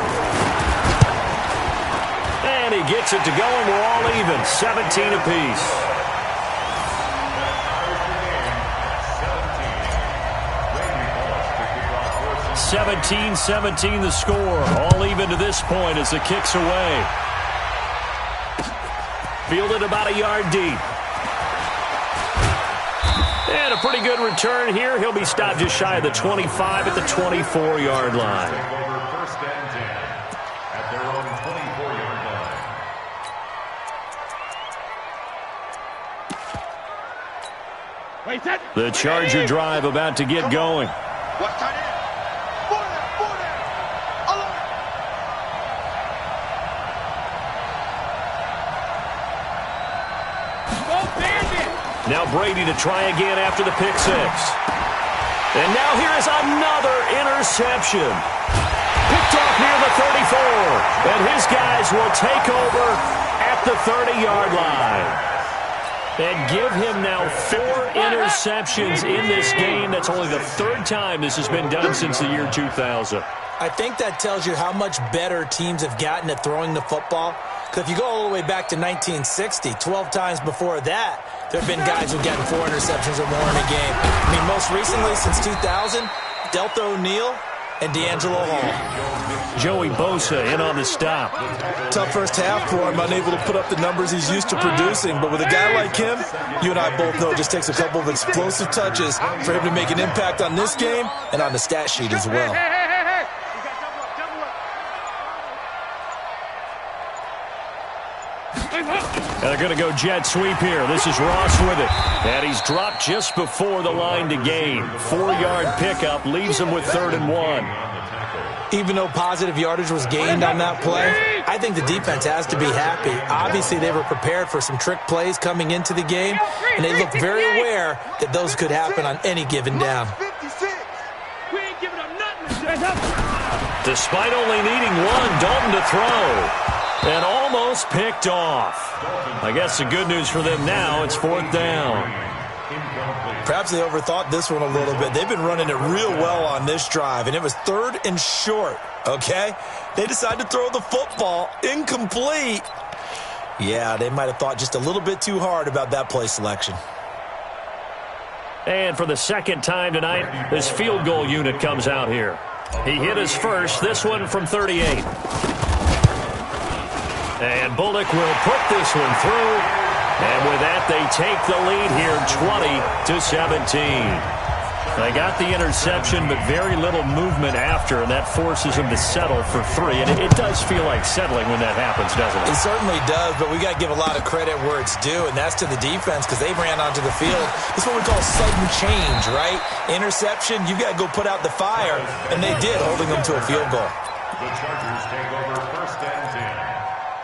Speaker 1: And he gets it to go, and we're all even, 17 apiece. 17-17 the score. All even to this point as the kick's away. Fielded about a yard deep. And a pretty good return here. He'll be stopped just shy of the 25 at the 24-yard line.
Speaker 4: First and 10 at their own 24-yard line.
Speaker 1: The Charger drive about to get going.
Speaker 6: Watch tight end. Four there. Alert.
Speaker 5: Go Bandit!
Speaker 1: Now Brady to try again after the pick six. And now here is another interception. Picked off near the 34. And his guys will take over at the 30-yard line. And give him now 4 interceptions in this game. That's only the 3rd time this has been done since the year 2000.
Speaker 3: I think that tells you how much better teams have gotten at throwing the football. Because if you go all the way back to 1960, 12 times before that, there have been guys who've gotten 4 interceptions or more in a game. I mean, most recently, since 2000, Delta O'Neal and D'Angelo Hall.
Speaker 1: Joey Bosa in on the stop.
Speaker 3: Tough first half for him, unable to put up the numbers he's used to producing. But with a guy like him, you and I both know it just takes a couple of explosive touches for him to make an impact on this game and on the stat sheet as well.
Speaker 1: And they're going to go jet sweep here. This is Ross with it. And he's dropped just before the line to gain. 4-yard pickup leaves him with 3rd and 1.
Speaker 3: Even though positive yardage was gained on that play, I think the defense has to be happy. Obviously, they were prepared for some trick plays coming into the game, and they looked very aware that those could happen on any given down.
Speaker 6: 56.
Speaker 5: We ain't giving up nothing.
Speaker 1: Despite only needing 1, Dalton to throw. And almost picked off. I guess the good news for them now, it's 4th down.
Speaker 3: Perhaps they overthought this one a little bit. They've been running it real well on this drive, and it was 3rd and short, okay? They decided to throw the football incomplete. Yeah, they might have thought just a little bit too hard about that play selection.
Speaker 1: And for the 2nd time tonight, this field goal unit comes out here. He hit his first, this one from 38. And Bullock will put this one through. And with that, they take the lead here 20-17. They got the interception, but very little movement after, and that forces them to settle for 3. And it does feel like settling when that happens, doesn't it?
Speaker 3: It certainly does, but we got to give a lot of credit where it's due, and that's to the defense because they ran onto the field. This is what we call sudden change, right? Interception, you got to go put out the fire, and they did, holding them to a field goal.
Speaker 4: The Chargers take over 1st and 10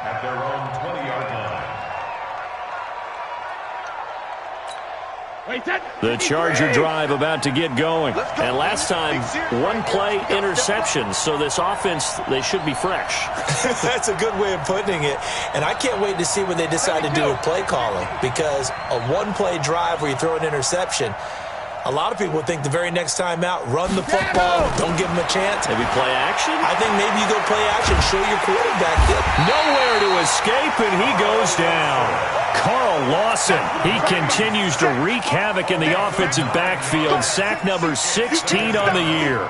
Speaker 4: at their own 20-yard line.
Speaker 1: The Charger drive about to get going. And last time, 1-play interception. So this offense, they should be fresh.
Speaker 3: That's a good way of putting it. And I can't wait to see what they decide to do with play calling. Because a 1-play drive where you throw an interception, a lot of people would think the very next time out, run the football, don't give them a chance.
Speaker 1: Maybe play action?
Speaker 3: I think maybe you go play action, show your quarterback that.
Speaker 1: Nowhere to escape, and he goes down. Carl Lawson, he continues to wreak havoc in the offensive backfield. Sack number 16 on the year.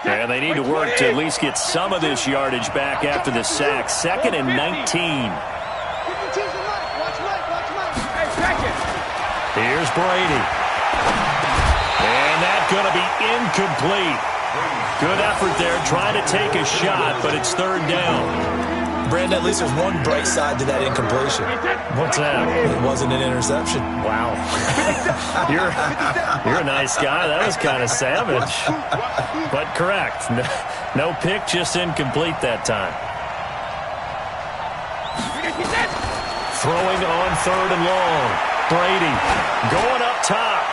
Speaker 1: And they need to work to at least get some of this yardage back after the sack. 2nd and 19. Here's Brady. And that's going to be incomplete. Good effort there, trying to take a shot, but it's 3rd down.
Speaker 3: Brandon, at least there's one bright side to that incompletion.
Speaker 1: What's that?
Speaker 3: It wasn't an interception.
Speaker 1: Wow. You're a nice guy. That was kind of savage. But correct. No pick, just incomplete that time. Throwing on 3rd and long. Brady going up top.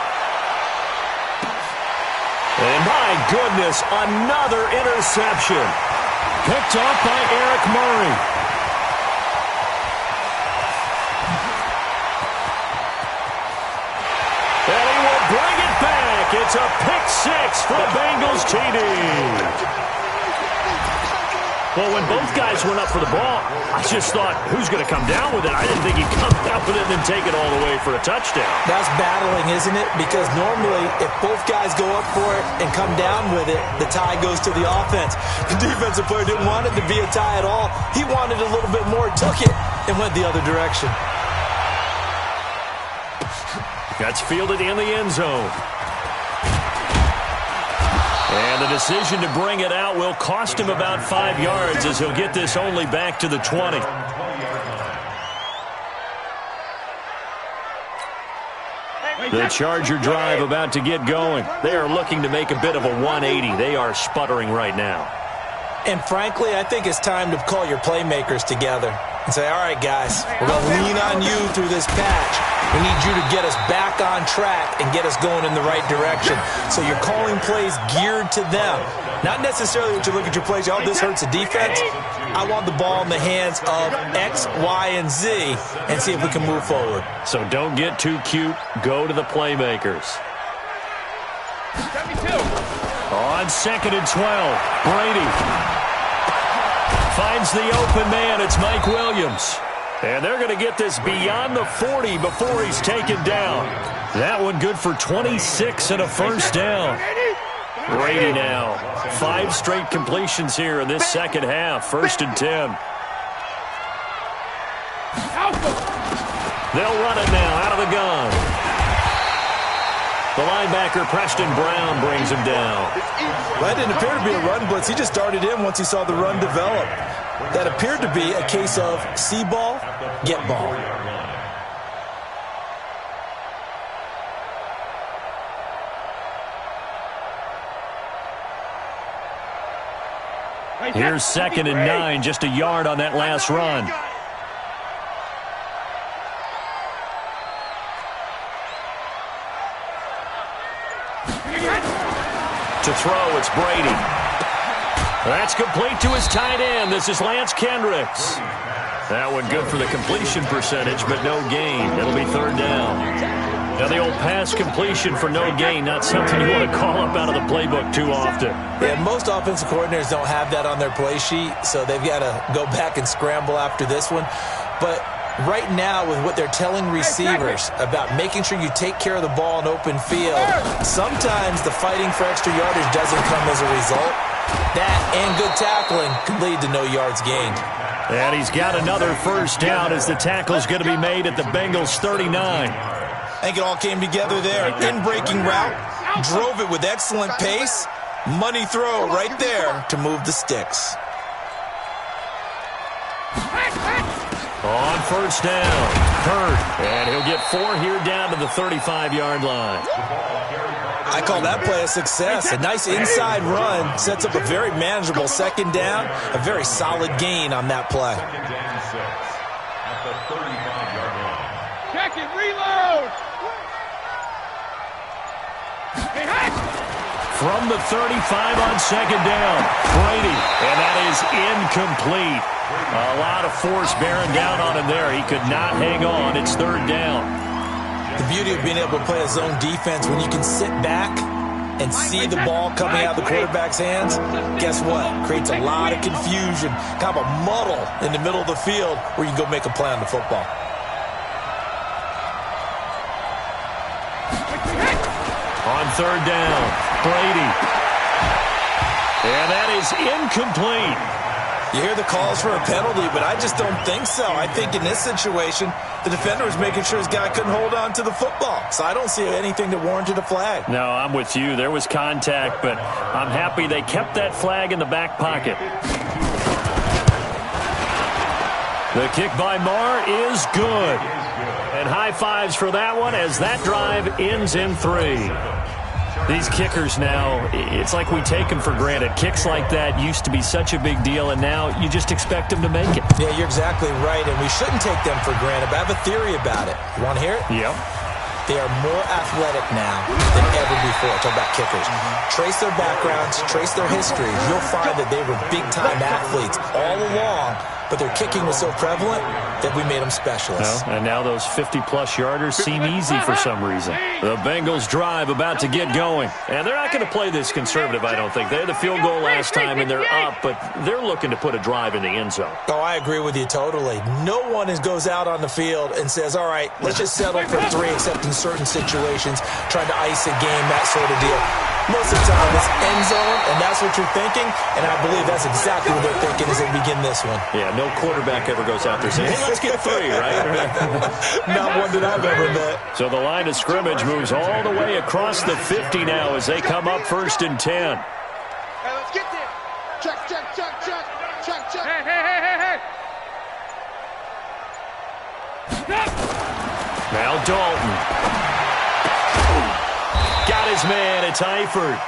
Speaker 1: And my goodness, another interception. Picked off by Eric Murray. And he will bring it back. It's a pick 6 for the Bengals TD. Well, when both guys went up for the ball, I just thought, who's going to come down with it? I didn't think he'd come down with it and then take it all the way for a touchdown.
Speaker 3: That's battling, isn't it? Because normally, if both guys go up for it and come down with it, the tie goes to the offense. The defensive player didn't want it to be a tie at all. He wanted a little bit more, took it, and went the other direction.
Speaker 1: That's fielded in the end zone. And the decision to bring it out will cost him about 5 yards as he'll get this only back to the 20. The Charger drive about to get going. They are looking to make a bit of a 180. They are sputtering right now.
Speaker 3: And frankly, I think it's time to call your playmakers together and say, all right, guys, we're going to lean on you through this patch. We need you to get us back on track and get us going in the right direction. So you're calling plays geared to them. Not necessarily that you look at your plays, oh, this hurts the defense. I want the ball in the hands of X, Y, and Z and see if we can move forward.
Speaker 1: So don't get too cute. Go to the playmakers. On 2nd and 12, Brady finds the open man. It's Mike Williams. And they're going to get this beyond the 40 before he's taken down. That one good for 26 and a first down. Brady now. 5 straight completions here in this second half. 1st and 10. They'll run it now out of the gun. The linebacker, Preston Brown, brings him down.
Speaker 3: Well, that didn't appear to be a run blitz. He just darted in once he saw the run develop. That appeared to be a case of see ball, get ball.
Speaker 1: Here's 2nd and 9, just a yard on that last run. To throw, it's Brady. That's complete to his tight end. This is Lance Kendricks. That one good for the completion percentage, but no gain. It'll be 3rd down. Now, the old pass completion for no gain, not something you want to call up out of the playbook too often.
Speaker 3: Yeah, most offensive coordinators don't have that on their play sheet, so they've got to go back and scramble after this one. But right now, with what they're telling receivers about making sure you take care of the ball in open field, sometimes the fighting for extra yardage doesn't come as a result. That and good tackling can lead to no yards gained.
Speaker 1: And he's got another first down as the tackle's going to be made at the Bengals' 39.
Speaker 3: I think it all came together there. In-breaking route, drove it with excellent pace. Money throw right there to move the sticks.
Speaker 1: On 1st down, Hurd, and he'll get 4 here down to the 35-yard line.
Speaker 3: I call that play a success. A nice inside run sets up a very manageable 2nd down, a very solid gain on that play.
Speaker 4: At the 35-yard line.
Speaker 5: Check it, reload!
Speaker 1: From the 35 on 2nd down, Brady, and that is incomplete. A lot of force bearing down on him there. He could not hang on. It's 3rd down.
Speaker 3: The beauty of being able to play a zone defense, when you can sit back and see the ball coming out of the quarterback's hands, guess what? Creates a lot of confusion, kind of a muddle in the middle of the field where you can go make a play on the football.
Speaker 1: On 3rd down, Brady. And that is incomplete.
Speaker 3: You hear the calls for a penalty, but I just don't think so. I think in this situation, the defender was making sure his guy couldn't hold on to the football. So I don't see anything that warranted a flag.
Speaker 1: No, I'm with you. There was contact, but I'm happy they kept that flag in the back pocket. The kick by Marr is good. And high fives for that one as that drive ends in 3. These kickers now, it's like we take them for granted. Kicks like that used to be such a big deal, and now you just expect them to make it.
Speaker 3: Yeah, you're exactly right, and we shouldn't take them for granted, but I have a theory about it. You want to hear it?
Speaker 1: Yep.
Speaker 3: They are more athletic now than ever before. Talk about kickers. Trace their backgrounds, trace their histories. You'll find that they were big-time athletes all along, but their kicking was so prevalent that we made them specialists.
Speaker 1: And now those 50-plus yarders seem easy for some reason. The Bengals drive about to get going. And they're not going to play this conservative, I don't think. They had the field goal last time, and they're up, but they're looking to put a drive in the end zone.
Speaker 3: Oh, I agree with you totally. No one goes out on the field and says, all right, let's just settle for 3, except in certain situations, trying to ice a game, that sort of deal. Most of the time, it's end zone, and that's what you're thinking, and I believe that's exactly what they're thinking as they begin this one.
Speaker 1: Yeah, no quarterback ever goes out there saying, hey, let's get 3, right?
Speaker 3: Not one that I've ever met.
Speaker 1: So the line of scrimmage moves all the way across the 50 now as they come up 1st and 10.
Speaker 6: Hey, let's get there. Check, check, check, check, check, check.
Speaker 5: Hey.
Speaker 1: Now Dalton. Got his man. It's Eifert.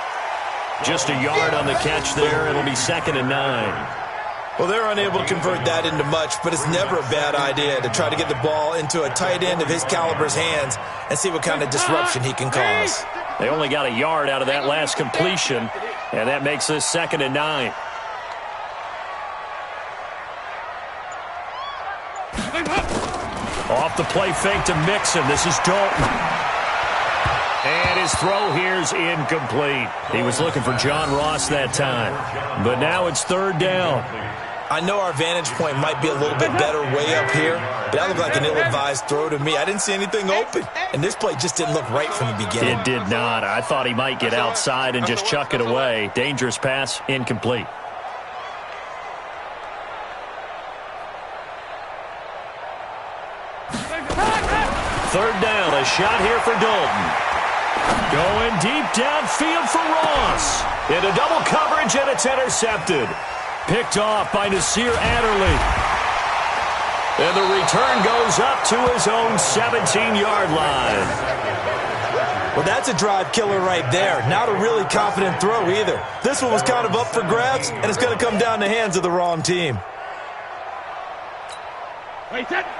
Speaker 1: Just a yard on the catch there. It'll be 2nd and 9.
Speaker 3: Well, they're unable to convert that into much, but it's never a bad idea to try to get the ball into a tight end of his caliber's hands and see what kind of disruption he can cause.
Speaker 1: They only got a yard out of that last completion, and that makes this 2nd and 9. Off the play fake to Mixon. This is Dalton. And his throw here's incomplete. He was looking for John Ross that time. But now it's 3rd down.
Speaker 3: I know our vantage point might be a little bit better way up here, but that looked like an ill-advised throw to me. I didn't see anything open, and this play just didn't look right from the beginning.
Speaker 1: It did not. I thought he might get outside and just chuck it away. Dangerous pass, incomplete. Third down, a shot here for Dalton. Going deep downfield for Ross. Into double coverage, and it's intercepted. Picked off by Nasir Adderley. And the return goes up to his own 17-yard line.
Speaker 3: Well, that's a drive killer right there. Not a really confident throw either. This one was kind of up for grabs, and it's going to come down the hands of the wrong team.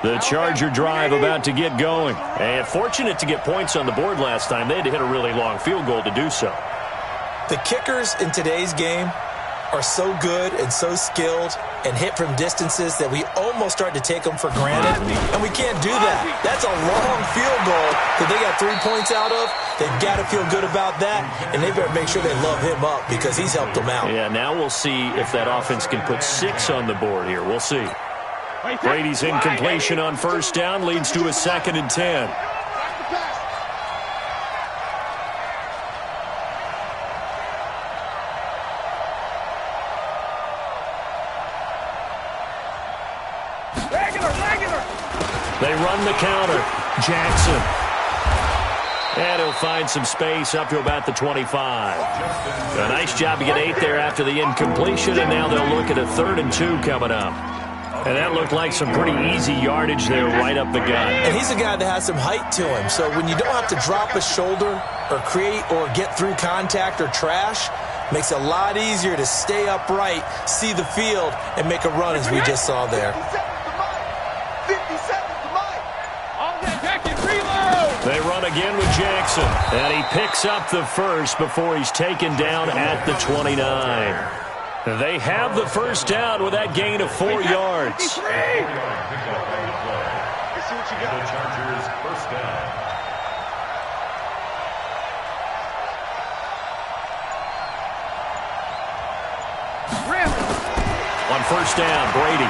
Speaker 1: The Charger drive about to get going. And fortunate to get points on the board last time. They had to hit a really long field goal to do so.
Speaker 3: The kickers in today's game are so good and so skilled and hit from distances that we almost start to take them for granted, and we can't do that. That's a long field goal that they got 3 points out of. They've got to feel good about that, and they better make sure they love him up because he's helped them out.
Speaker 1: Yeah, now we'll see if that offense can put 6 on the board here. We'll see. Brady's incompletion on 1st down leads to a 2nd and 10. They run the counter. Jackson. And he'll find some space up to about the 25. A nice job to get 8 there after the incompletion, and now they'll look at a 3rd and 2 coming up. And that looked like some pretty easy yardage there right up the gut.
Speaker 3: And he's a guy that has some height to him, so when you don't have to drop a shoulder or create or get through contact or trash, makes it a lot easier to stay upright, see the field, and make a run as we just saw there.
Speaker 6: 50 seconds to Mike.
Speaker 1: They run again with Jackson, and he picks up the first before he's taken down at the 29. They have the first down with that gain of 4 yards.
Speaker 4: The Chargers first down.
Speaker 1: On 1st down, Brady.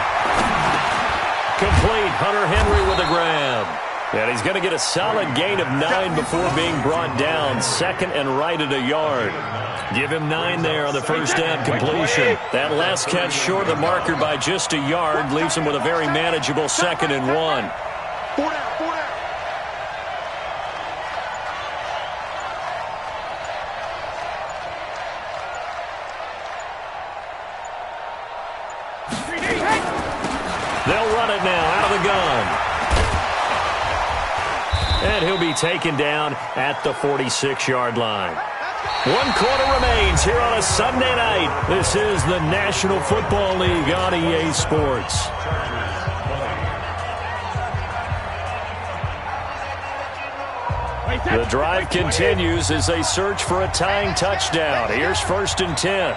Speaker 1: Complete. Hunter Henry with a grab. And he's going to get a solid gain of 9 before being brought down. 2nd and right at a yard. Give him 9 there on the 1st down completion. That last catch short of the marker by just a yard leaves him with a very manageable 2nd and 1.
Speaker 6: 4 down.
Speaker 1: They'll run it now out of the gun. And he'll be taken down at the 46-yard line. 1 quarter remains here on a Sunday night. This is the National Football League on EA Sports. The drive continues as they search for a tying touchdown. Here's 1st and 10.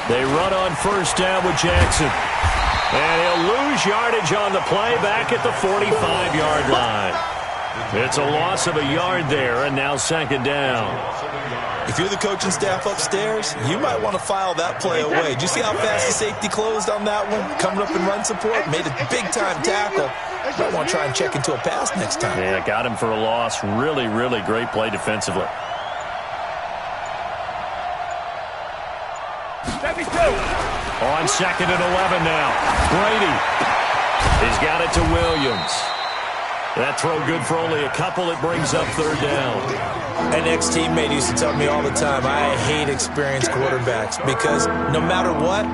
Speaker 1: They run on first down with Jackson. And he'll lose yardage on the play back at the 45-yard line. It's a loss of a yard there, and now second down.
Speaker 3: If you're the coaching staff upstairs, you might want to file that play away. Did you see how fast the safety closed on that one? Coming up in run support, made a big-time tackle. Might want to try and check into a pass next time.
Speaker 1: Yeah, got him for a loss. Really, really great play defensively. On second and 11 now. Brady. He's got it to Williams. That throw good for only a couple. It brings up third down.
Speaker 3: An ex-teammate used to tell me all the time, I hate experienced quarterbacks because no matter what,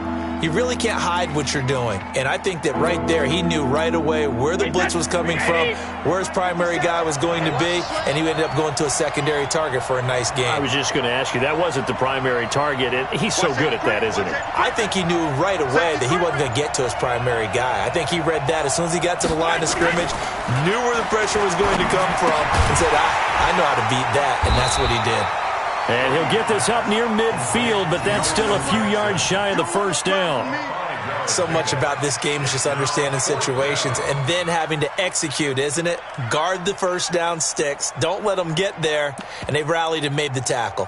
Speaker 3: you really can't hide what you're doing. And I think that right there, he knew right away where the blitz was coming from, where his primary guy was going to be, and he ended up going to a secondary target for a nice game.
Speaker 1: I was just going to ask you, that wasn't the primary target, and he's so good at that, isn't he?
Speaker 3: I think he knew right away that he wasn't going to get to his primary guy. I think he read that as soon as he got to the line of scrimmage, knew where the pressure was going to come from, and said, I know how to beat that, and that's what he did.
Speaker 1: And he'll get this up near midfield, but that's still a few yards shy of the first down.
Speaker 3: So much about this game is just understanding situations and then having to execute, isn't it? Guard the first down sticks. Don't let them get there. And they rallied and made the tackle.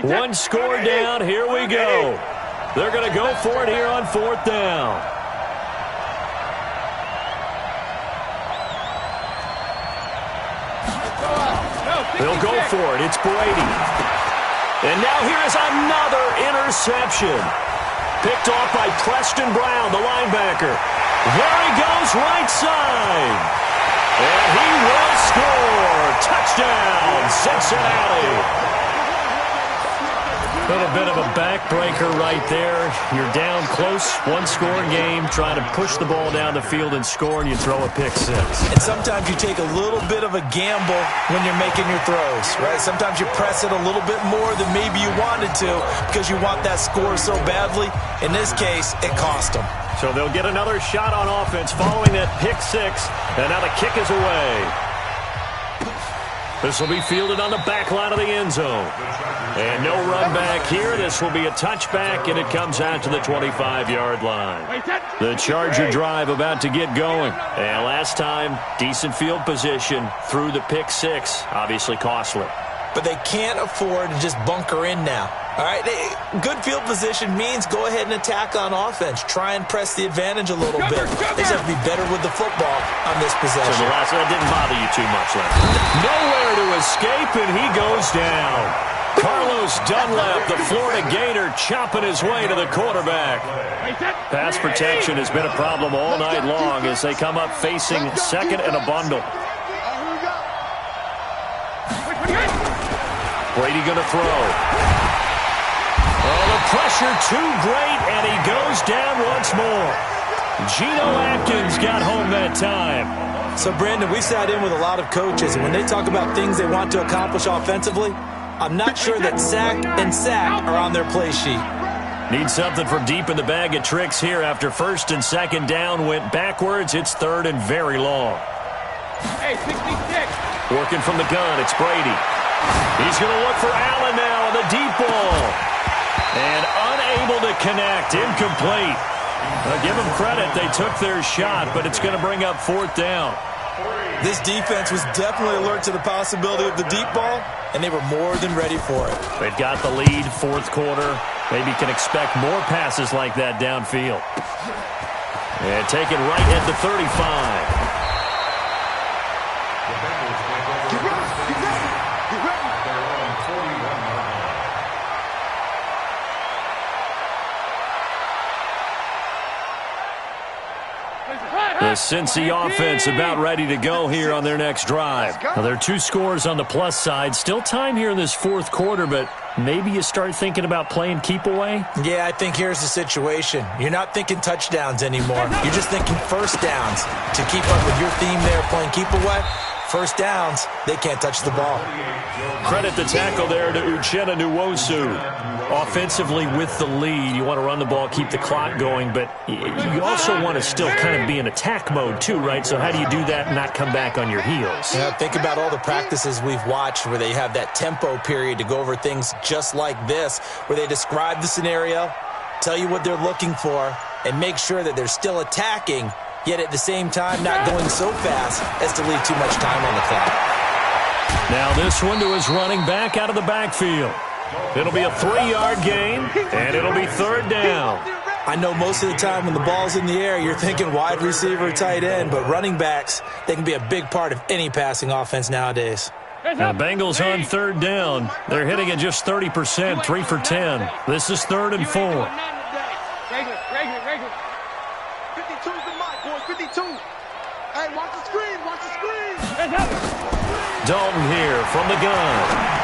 Speaker 1: One score down. Here we go. They're going to go for it here on fourth down. They'll go for it. It's Brady. And now here is another interception. Picked off by Preston Brown, the linebacker. There he goes, right side. And he will score. Touchdown, Cincinnati. A bit of a backbreaker right there. You're down close, one-score game, trying to push the ball down the field and score, and you throw a pick six.
Speaker 3: And sometimes you take a little bit of a gamble when you're making your throws, right? Sometimes you press it a little bit more than maybe you wanted to because you want that score so badly. In this case, it cost them.
Speaker 1: So they'll get another shot on offense following that pick six, and now the kick is away. This will be fielded on the back line of the end zone. And no run back here. This will be a touchback, and it comes out to the 25-yard line. The Charger drive about to get going. And last time, decent field position through the pick six. Obviously costly.
Speaker 3: But they can't afford to just bunker in now. All right, good field position means go ahead and attack on offense. Try and press the advantage a little bit. They just have to be better with the football on this possession.
Speaker 1: So the last one didn't bother you too much last time. Nowhere to escape, and he goes down. Carlos Dunlap, the Florida Gator, chopping his way to the quarterback. Pass protection has been a problem all night long as they come up facing second and a bundle. Brady going to throw. Oh, the pressure too great, and he goes down once more. Geno Atkins got home that time.
Speaker 3: So, Brandon, we sat in with a lot of coaches, and when they talk about things they want to accomplish offensively, I'm not sure that sack and sack are on their play sheet.
Speaker 1: Need something from deep in the bag of tricks here after first and second down went backwards. It's third and very long.
Speaker 5: Hey, 66.
Speaker 1: Working from the gun, it's Brady. He's going to look for Allen now on the deep ball. And unable to connect, incomplete. Give them credit, they took their shot, but it's going to bring up fourth down.
Speaker 3: This defense was definitely alert to the possibility of the deep ball, and they were more than ready for it.
Speaker 1: They've got the lead, fourth quarter. Maybe can expect more passes like that downfield. And taken right at the 35. The Cincy offense about ready to go here on their next drive. Now, there are two scores on the plus side. Still time here in this fourth quarter, but maybe you start thinking about playing keep away?
Speaker 3: Yeah, I think here's the situation. You're not thinking touchdowns anymore. You're just thinking first downs. To keep up with your theme there, playing keep away, first downs, they can't touch the ball.
Speaker 1: Credit the tackle there to Uchenna Nwosu. Offensively with the lead, you want to run the ball, keep the clock going, but you also want to still kind of be in attack mode too, right? So how do you do that and not come back on your heels?
Speaker 3: Yeah, think about all the practices we've watched where they have that tempo period to go over things just like this, where they describe the scenario, tell you what they're looking for, and make sure that they're still attacking, yet at the same time not going so fast as to leave too much time on the clock.
Speaker 1: Now this one to his running back out of the backfield. It'll be a 3-yard gain, and it'll be third down.
Speaker 3: I know most of the time when the ball's in the air, you're thinking wide receiver, tight end, but running backs, they can be a big part of any passing offense nowadays.
Speaker 1: Now Bengals on third down. They're hitting at just 30%, 3 for 10. This is 3rd and 4.
Speaker 6: Regular. 52's the mic, boys. 52. Hey, watch the screen. Watch the screen.
Speaker 1: Dalton here from the gun.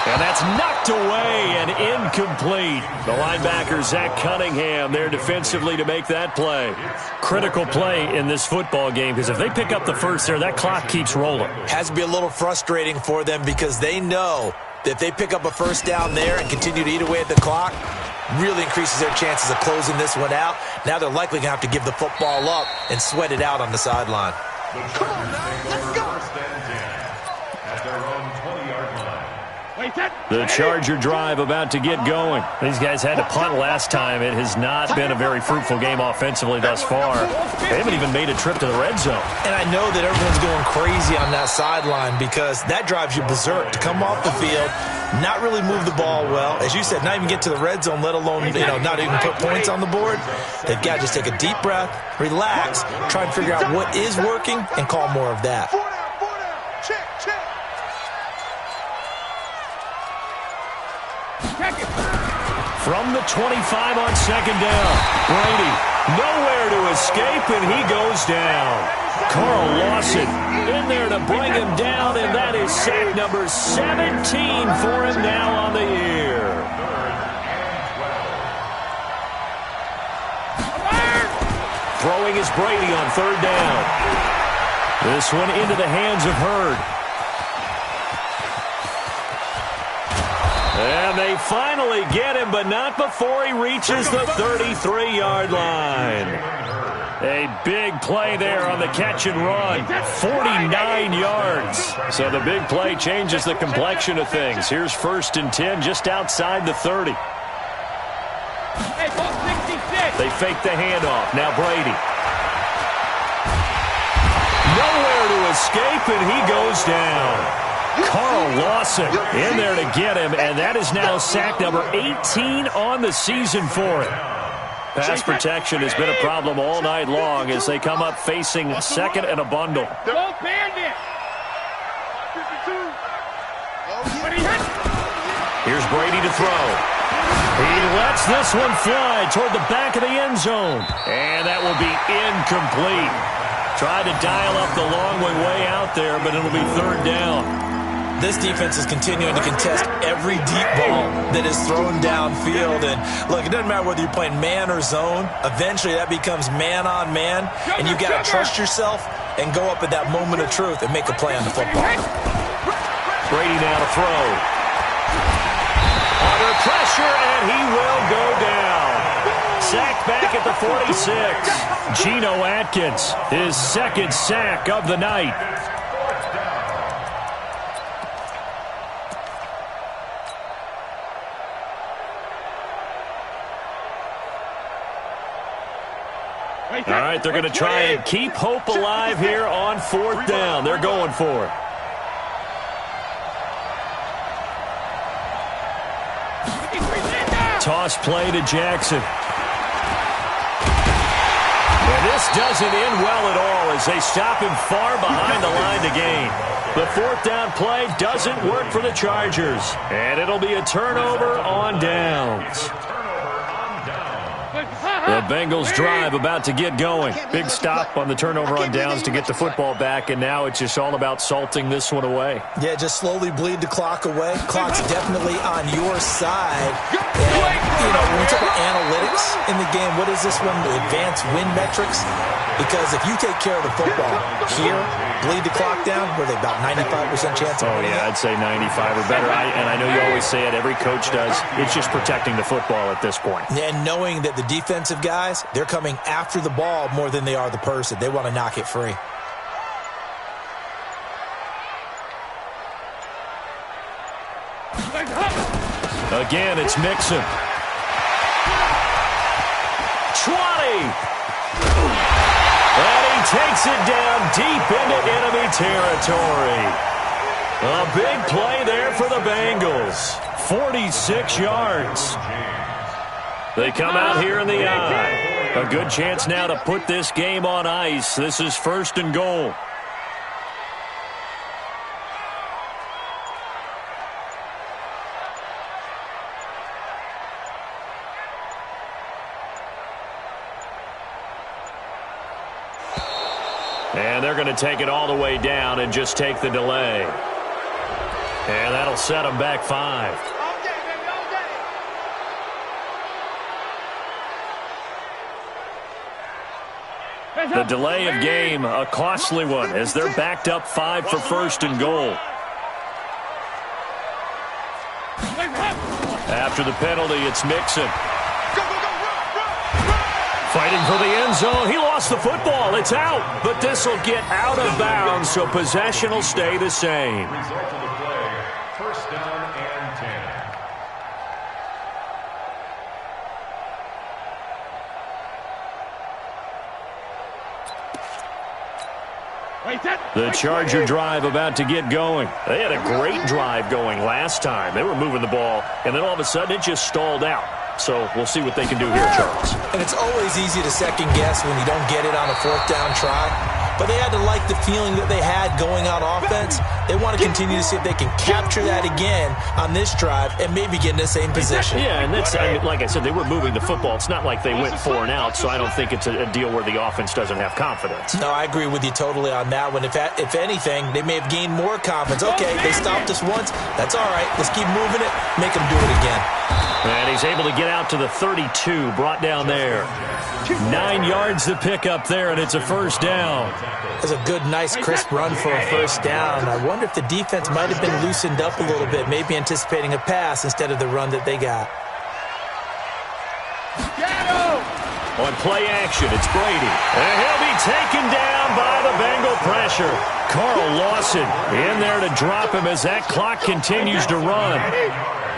Speaker 1: And that's knocked away and incomplete. The linebacker, Zach Cunningham, there defensively to make that play. Critical play in this football game, because if they pick up the first there, that clock keeps rolling.
Speaker 3: Has to be a little frustrating for them because they know that if they pick up a first down there and continue to eat away at the clock, really increases their chances of closing this one out. Now they're likely going to have to give the football up and sweat it out on the sideline.
Speaker 6: Come on now, let's go.
Speaker 4: At their own 20-yard line.
Speaker 1: The Charger drive about to get going. These guys had to punt last time. It has not been a very fruitful game offensively thus far. They haven't even made a trip to the red zone.
Speaker 3: And I know that everyone's going crazy on that sideline because that drives you berserk to come off the field, not really move the ball well. As you said, not even get to the red zone, let alone, not even put points on the board. They've got to just take a deep breath, relax, try and figure out what is working and call more of that.
Speaker 6: 4 down. Check.
Speaker 1: From the 25 on second down, Brady nowhere to escape, and he goes down. Carl Lawson in there to bring him down, and that is sack number 17 for him now on the year. Throwing is Brady on third down. This one into the hands of Hurd. And they finally get him, but not before he reaches the 33-yard line. A big play there on the catch and run. 49 yards. So the big play changes the complexion of things. Here's 1st and 10 just outside the 30. They fake the handoff. Now Brady. Nowhere to escape, and he goes down. Carl Lawson in there to get him, and that is now sack number 18 on the season for him. Pass protection has been a problem all night long as they come up facing 2nd and a bundle. Here's Brady to throw. He lets this one fly toward the back of the end zone, and that will be incomplete. Tried to dial up the long way out there, but it'll be 3rd down.
Speaker 3: This defense is continuing to contest every deep ball that is thrown downfield. And look, it doesn't matter whether you're playing man or zone. Eventually, that becomes man on man. And you've got to trust yourself and go up at that moment of truth and make a play on the football.
Speaker 1: Brady now to throw. Under pressure, and he will go down. Sacked back at the 46. Geno Atkins, his 2nd sack of the night. All right, they're going to try and keep hope alive here on 4th down. They're going for it. Toss play to Jackson. And this doesn't end well at all as they stop him far behind the line to gain. The 4th down play doesn't work for the Chargers. And it'll be a turnover on downs. The Bengals drive about to get going. Big stop on the turnover on downs to get the football back, and now it's just all about salting this one away.
Speaker 3: Yeah, just slowly bleed the clock away. Clock's definitely on your side. And, when we talk about analytics in the game, what is this one? The advanced win metrics? Because if you take care of the football here, bleed the clock down, were they about 95% chance of winning?
Speaker 1: Yeah, I'd say 95 or better. And I know you always say it, every coach does. It's just protecting the football at this point.
Speaker 3: And knowing that the defensive guys, they're coming after the ball more than they are the person. They want to knock it free.
Speaker 1: Again, it's Mixon. 20. And he takes it down deep into enemy territory. A big play there for the Bengals. 46 yards. They come out here in the eye. A good chance now to put this game on ice. This is 1st and goal. And they're going to take it all the way down and just take the delay. And that'll set them back 5. The delay of game, a costly one, as they're backed up 5 for 1st and goal. After the penalty, it's Mixon. Fighting for the end zone. He lost the football. It's out. But this will get out of bounds, so possession will stay the same.
Speaker 4: Result of the play, 1st down and 10.
Speaker 1: The Charger drive about to get going. They had a great drive going last time. They were moving the ball, and then all of a sudden it just stalled out. So we'll see what they can do here, Charles.
Speaker 3: And it's always easy to second guess when you don't get it on a 4th down try. But they had to like the feeling that they had going on offense. They want to continue to see if they can capture that again on this drive and maybe get in the same position.
Speaker 1: Yeah, and that's, like I said, they were moving the football. It's not like they went 4 and out, so I don't think it's a deal where the offense doesn't have confidence.
Speaker 3: No, I agree with you totally on that one. If anything, they may have gained more confidence. Okay, they stopped us once. That's all right. Let's keep moving it. Make them do it again.
Speaker 1: And he's able to get out to the 32, brought down there. 9 yards to pick up there, and it's a 1st down.
Speaker 3: That's a good, nice, crisp run for a 1st down. I wonder if the defense might have been loosened up a little bit, maybe anticipating a pass instead of the run that they got.
Speaker 1: On play action, it's Brady. And he'll be taken down by the Bengal pressure. Carl Lawson in there to drop him as that clock continues to run.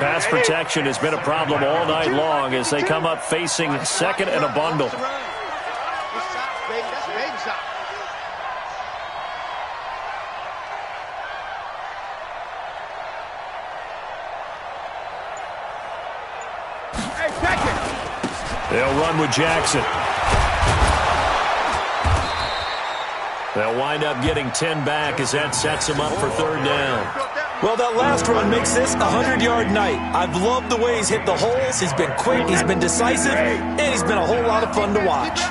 Speaker 1: Pass protection has been a problem all night long as they come up facing 2nd and a bundle. They'll run with Jackson. They'll wind up getting 10 back as that sets them up for 3rd down.
Speaker 3: Well, that last run makes this a 100-yard night. I've loved the way he's hit the holes. He's been quick, he's been decisive, and he's been a whole lot of fun to watch.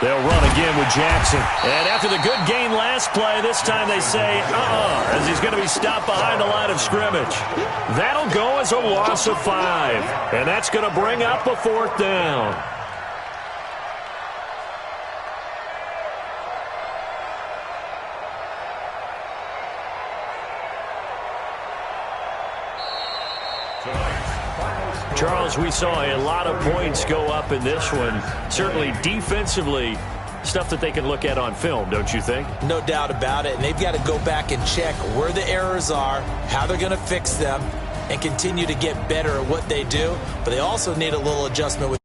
Speaker 1: They'll run again with Jackson. And after the good gain last play, this time they say, as he's going to be stopped behind the line of scrimmage. That'll go as a loss of 5. And that's going to bring up a 4th down. Charles, we saw a lot of points go up in this one. Certainly defensively, stuff that they can look at on film, don't you think?
Speaker 3: No doubt about it. And they've got to go back and check where the errors are, how they're going to fix them, and continue to get better at what they do. But they also need a little adjustment with